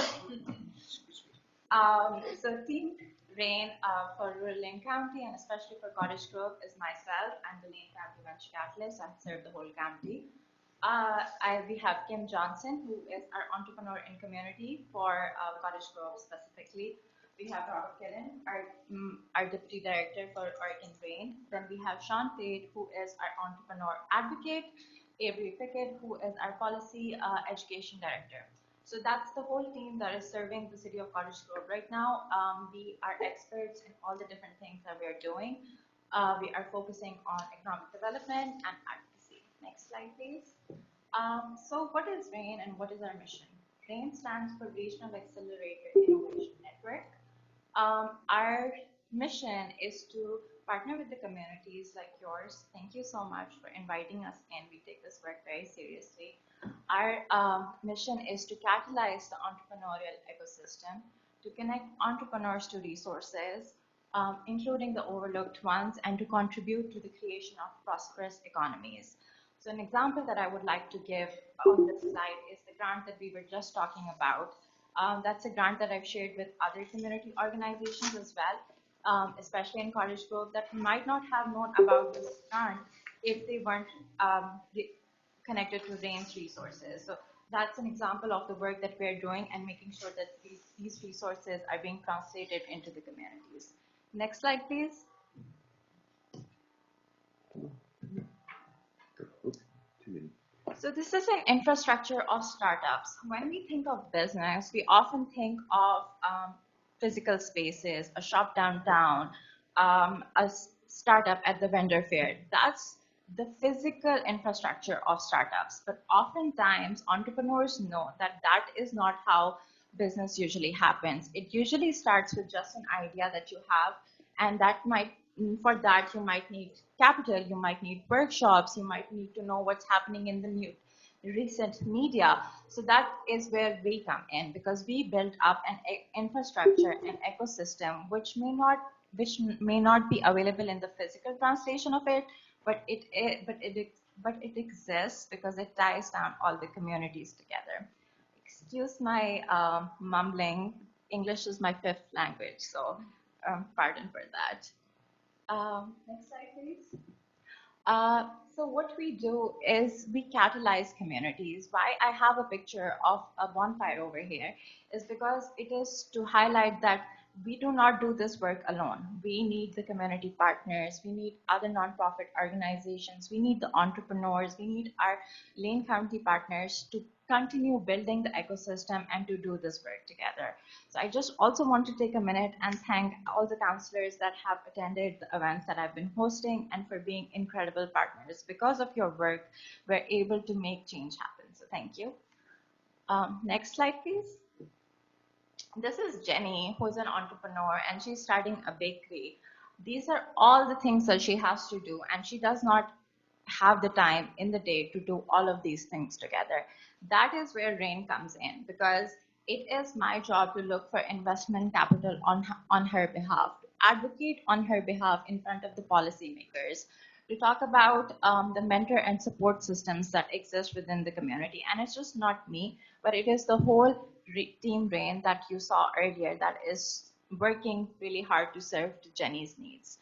So Team Rain for rural Lane County and especially for Cottage Grove is myself. I'm the Lane County Venture Catalyst. I serve the whole county. We have Kim Johnson, who is our entrepreneur in community for Cottage Grove specifically. We have Robert Killen, our deputy director for Oregon Rain. Then we have Sean Tate, who is our entrepreneur advocate. Avery Pickett, who is our policy education director. So that's the whole team that is serving the city of Cottage Grove right now. We are experts in all the different things that we are doing. We are focusing on economic development and advocacy. Next slide, please. So what is RAIN and what is our mission? RAIN stands for Regional Accelerator Innovation Network. Our mission is to partner with the communities like yours. Thank you so much for inviting us in. We take this work very seriously. Our mission is to catalyze the entrepreneurial ecosystem, to connect entrepreneurs to resources, including the overlooked ones, and to contribute to the creation of prosperous economies. So an example that I would like to give on this slide is the grant that we were just talking about. That's a grant that I've shared with other community organizations as well, especially in Cottage Grove, that might not have known about this grant if they weren't connected to RAIN's resources. So that's an example of the work that we're doing and making sure that these resources are being translated into the communities. Next slide, please. So this is an infrastructure of startups. When we think of business, we often think of physical spaces, a shop downtown, startup at the vendor fair. That's the physical infrastructure of startups. But oftentimes, entrepreneurs know that that is not how business usually happens. It usually starts with just an idea that you have, and that might for that you might need capital, you might need workshops, you might need to know what's happening in the new recent media. So that is where we come in, because we built up an infrastructure, an ecosystem which may not be available in the physical translation of it, but it exists because it ties down all the communities together. Excuse my mumbling. English is my fifth language, so pardon for that. Next slide, please. So what we do is we catalyze communities. Why I have a picture of a bonfire over here is because it is to highlight that we do not do this work alone. We need the community partners, we need other nonprofit organizations, we need the entrepreneurs, we need our Lane County partners to continue building the ecosystem and to do this work together. So I just also want to take a minute and thank all the counselors that have attended the events that I've been hosting and for being incredible partners. Because of your work, we're able to make change happen. So thank you. Next slide, please. This is Jenny, who's an entrepreneur, and she's starting a bakery. These are all the things that she has to do, and she does not have the time in the day to do all of these things together. That is where RAIN comes in, because it is my job to look for investment capital on her behalf, to advocate on her behalf in front of the policymakers, to talk about the mentor and support systems that exist within the community. And it's just not me, but it is the whole team RAIN that you saw earlier that is working really hard to serve to Jenny's needs.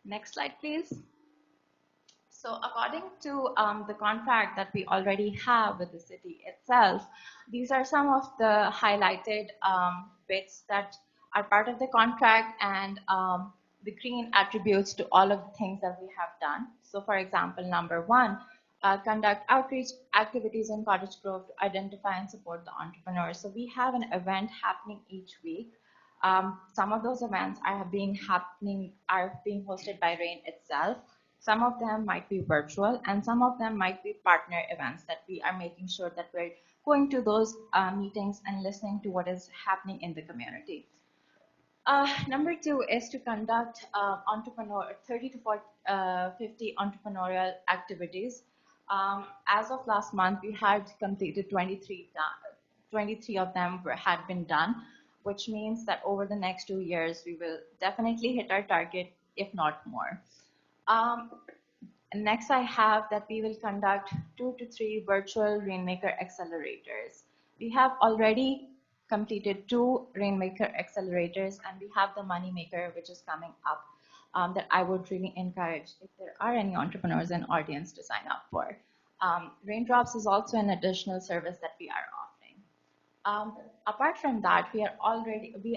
Next slide, please. So according to the contract that we already have with the city itself, these are some of the highlighted bits that are part of the contract, and the green attributes to all of the things that we have done. So for example, number one, conduct outreach activities in Cottage Grove to identify and support the entrepreneurs. So we have an event happening each week. Some of those events are being hosted by RAIN itself. Some of them might be virtual, and some of them might be partner events that we are making sure that we're going to those meetings and listening to what is happening in the community. Number two is to conduct 30 to 50 entrepreneurial activities. As of last month, we had completed 23 of them had been done, which means that over the next 2 years, we will definitely hit our target, if not more. Next, I have that we will conduct 2 to 3 virtual Rainmaker accelerators. We have already completed 2 Rainmaker accelerators, and we have the Moneymaker, which is coming up, that I would really encourage if there are any entrepreneurs in audience to sign up for. Raindrops is also an additional service that we are offering. Apart from that, we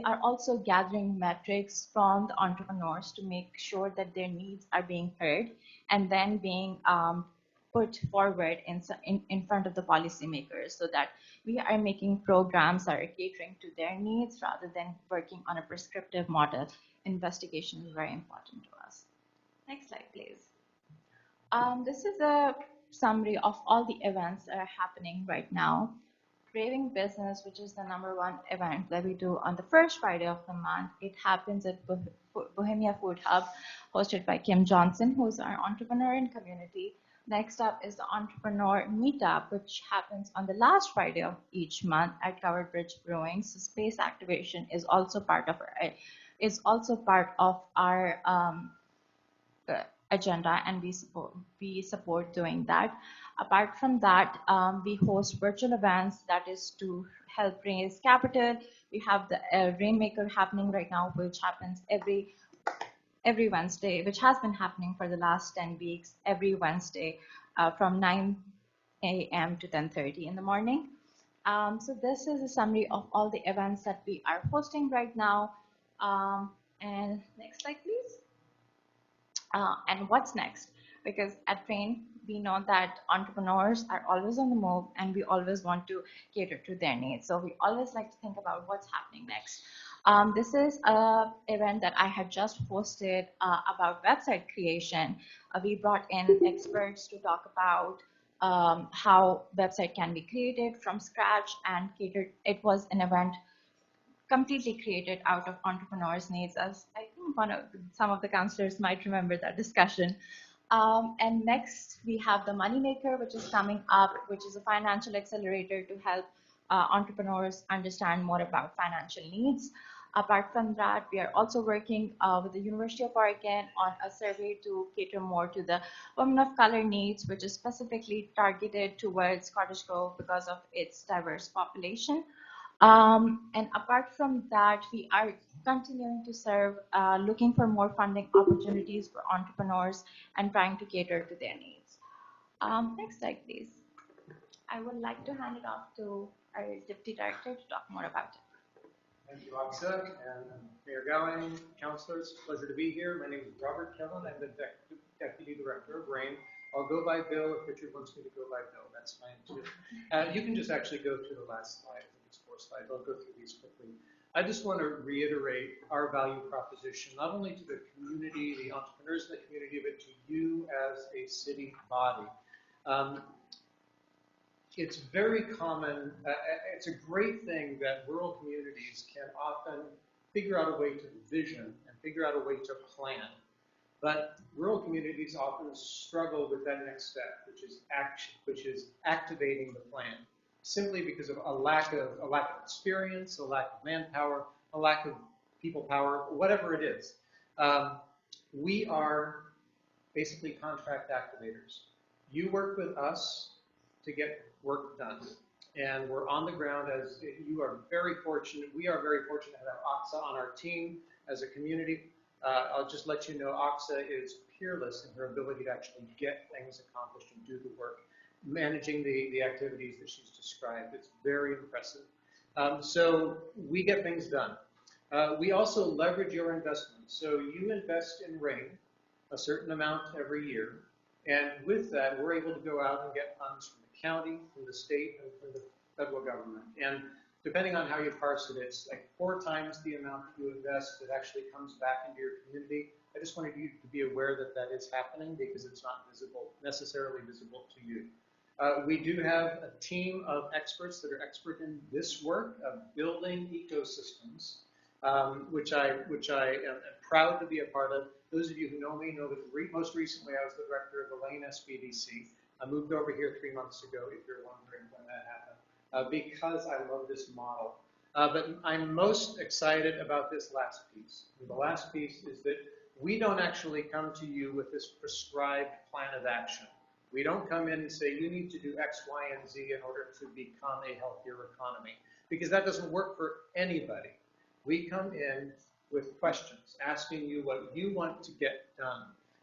are also gathering metrics from the entrepreneurs to make sure that their needs are being heard and then being put forward in front of the policymakers, so that we are making programs that are catering to their needs rather than working on a prescriptive model. Investigation is very important to us. Next slide, please. This is a summary of all the events that are happening right now. Craving Business, which is the #1 event that we do on the first Friday of the month. It happens at Bohemia Food Hub, hosted by Kim Johnson, who's our entrepreneur in community. Next up is the Entrepreneur Meetup, which happens on the last Friday of each month at Covered Bridge Brewing. So space activation is also part of our agenda, and we support doing that. Apart from that, we host virtual events that is to help raise capital. We have the Rainmaker happening right now, which happens every Wednesday, which has been happening for the last 10 weeks, every Wednesday from 9 a.m. to 10:30 in the morning. So this is a summary of all the events that we are hosting right now. And next slide, please. And what's next? Because at RAIN, we know that entrepreneurs are always on the move and we always want to cater to their needs. So we always like to think about what's happening next. This is an event that I had just posted about website creation. We brought in experts to talk about how website can be created from scratch and catered. It was an event completely created out of entrepreneurs' needs, as I think some of the counselors might remember that discussion. And next, we have the Moneymaker, which is coming up, which is a financial accelerator to help entrepreneurs understand more about financial needs. Apart from that, we are also working with the University of Oregon on a survey to cater more to the women of color needs, which is specifically targeted towards Cottage Grove because of its diverse population. And apart from that, we are continuing to serve, looking for more funding opportunities for entrepreneurs and trying to cater to their needs. Next slide, please. I would like to hand it off to our Deputy Director to talk more about it. Thank you, Aksa, and Mayor Gowan, councilors, pleasure to be here. My name is Robert Kellen. I'm the Deputy Director of RAIN. I'll go by Bill if Richard wants me to go by Bill. That's fine too. You can just actually go to the last slide. I think it's 4 slides. I'll go through these quickly. I just want to reiterate our value proposition, not only to the community, the entrepreneurs in the community, but to you as a city body. It's very common, it's a great thing that rural communities can often figure out a way to vision and figure out a way to plan. But rural communities often struggle with that next step, which is action, which is activating the plan, simply because of a lack of experience, a lack of manpower, a lack of people power, whatever it is. We are basically contract activators. You work with us to get work done. And we're on the ground as you are very fortunate. We are very fortunate to have Aksa on our team as a community. I'll just let you know, Aksa is peerless in her ability to actually get things accomplished and do the work, managing the activities that she's described. It's very impressive. So we get things done. We also leverage your investments. So you invest in RAIN a certain amount every year. And with that, we're able to go out and get funds from the county, from the state, and from the federal government. And depending on how you parse it, it's like 4 times the amount that you invest that actually comes back into your community. I just wanted you to be aware that that is happening because it's not necessarily visible to you. We do have a team of experts that are expert in this work of building ecosystems, which I am proud to be a part of. Those of you who know me know that most recently I was the director of the Lane SBDC. I moved over here 3 months ago, if you're wondering when that happened, because I love this model. But I'm most excited about this last piece. And the last piece is that we don't actually come to you with this prescribed plan of action. We don't come in and say, you need to do X, Y, and Z in order to become a healthier economy, because that doesn't work for anybody. We come in with questions, asking you what you want to get done.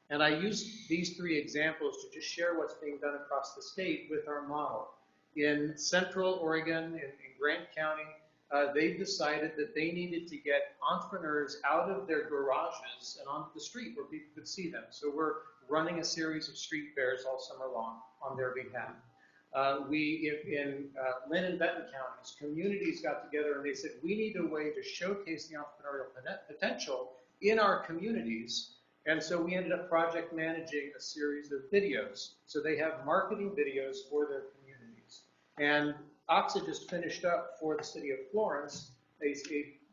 And I use these 3 examples to just share what's being done across the state with our model. In Central Oregon, in Grant County, they decided that they needed to get entrepreneurs out of their garages and onto the street where people could see them. So we're running a series of street fairs all summer long on their behalf. In Lynn and Benton counties, communities got together and they said, we need a way to showcase the entrepreneurial potential in our communities. And so we ended up project managing a series of videos. So they have marketing videos for their communities. And Aksa just finished up for the city of Florence a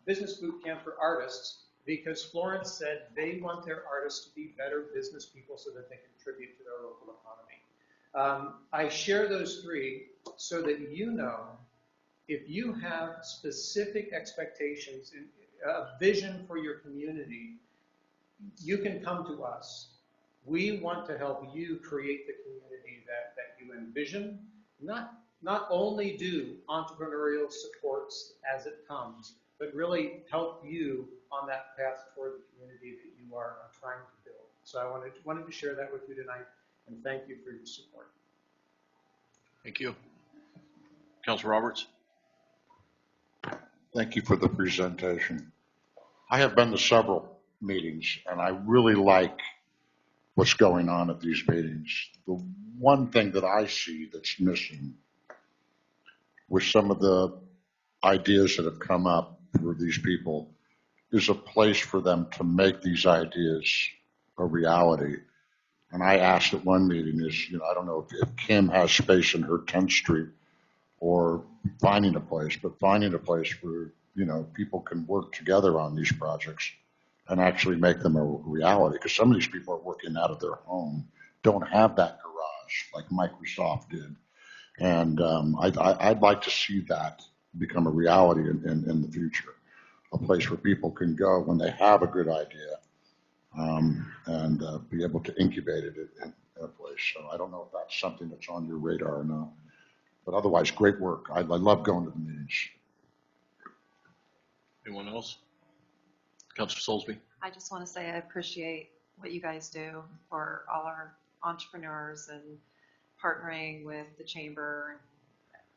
business boot camp for artists, because Florence said they want their artists to be better business people so that they contribute to their local economy. I share those 3 so that you know, if you have specific expectations, a vision for your community, you can come to us. We want to help you create the community that you envision, not only do entrepreneurial supports as it comes, but really help you on that path toward the community that you are trying to build. So I wanted to share that with you tonight, and thank you for your support. Thank you. Councilor Roberts. Thank you for the presentation. I have been to several meetings, and I really like what's going on at these meetings. The one thing that I see that's missing with some of the ideas that have come up for these people is a place for them to make these ideas a reality. And I asked at one meeting is, you know, I don't know if Kim has space in her 10th Street or finding a place, but finding a place where, you know, people can work together on these projects and actually make them a reality. Because some of these people are working out of their home, don't have that garage like Microsoft did. And I'd like to see that become a reality in the future, a place where people can go when they have a good idea and be able to incubate it in a place. So I don't know if that's something that's on your radar or not. But otherwise, great work. I love going to the meetings. Anyone else? Councilor Soulsby. I just want to say I appreciate what you guys do for all our entrepreneurs and partnering with the chamber and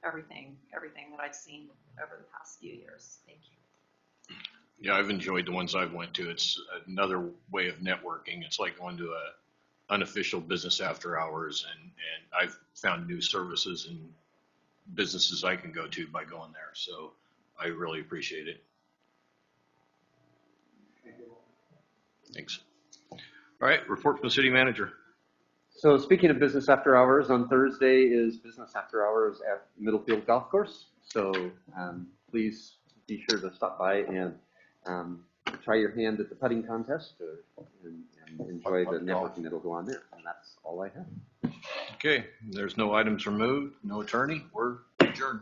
everything that I've seen over the past few years. Thank you. Yeah, I've enjoyed the ones I've went to. It's another way of networking. It's like going to a unofficial business after hours, and I've found new services and businesses I can go to by going there. So I really appreciate it. Thanks. All right, report from the city manager. So speaking of business after hours, on Thursday is business after hours at Middlefield Golf Course. So please be sure to stop by and try your hand at the putting contest and enjoy the networking that'll go on there. And that's all I have. Okay, there's no items removed, no attorney. We're adjourned.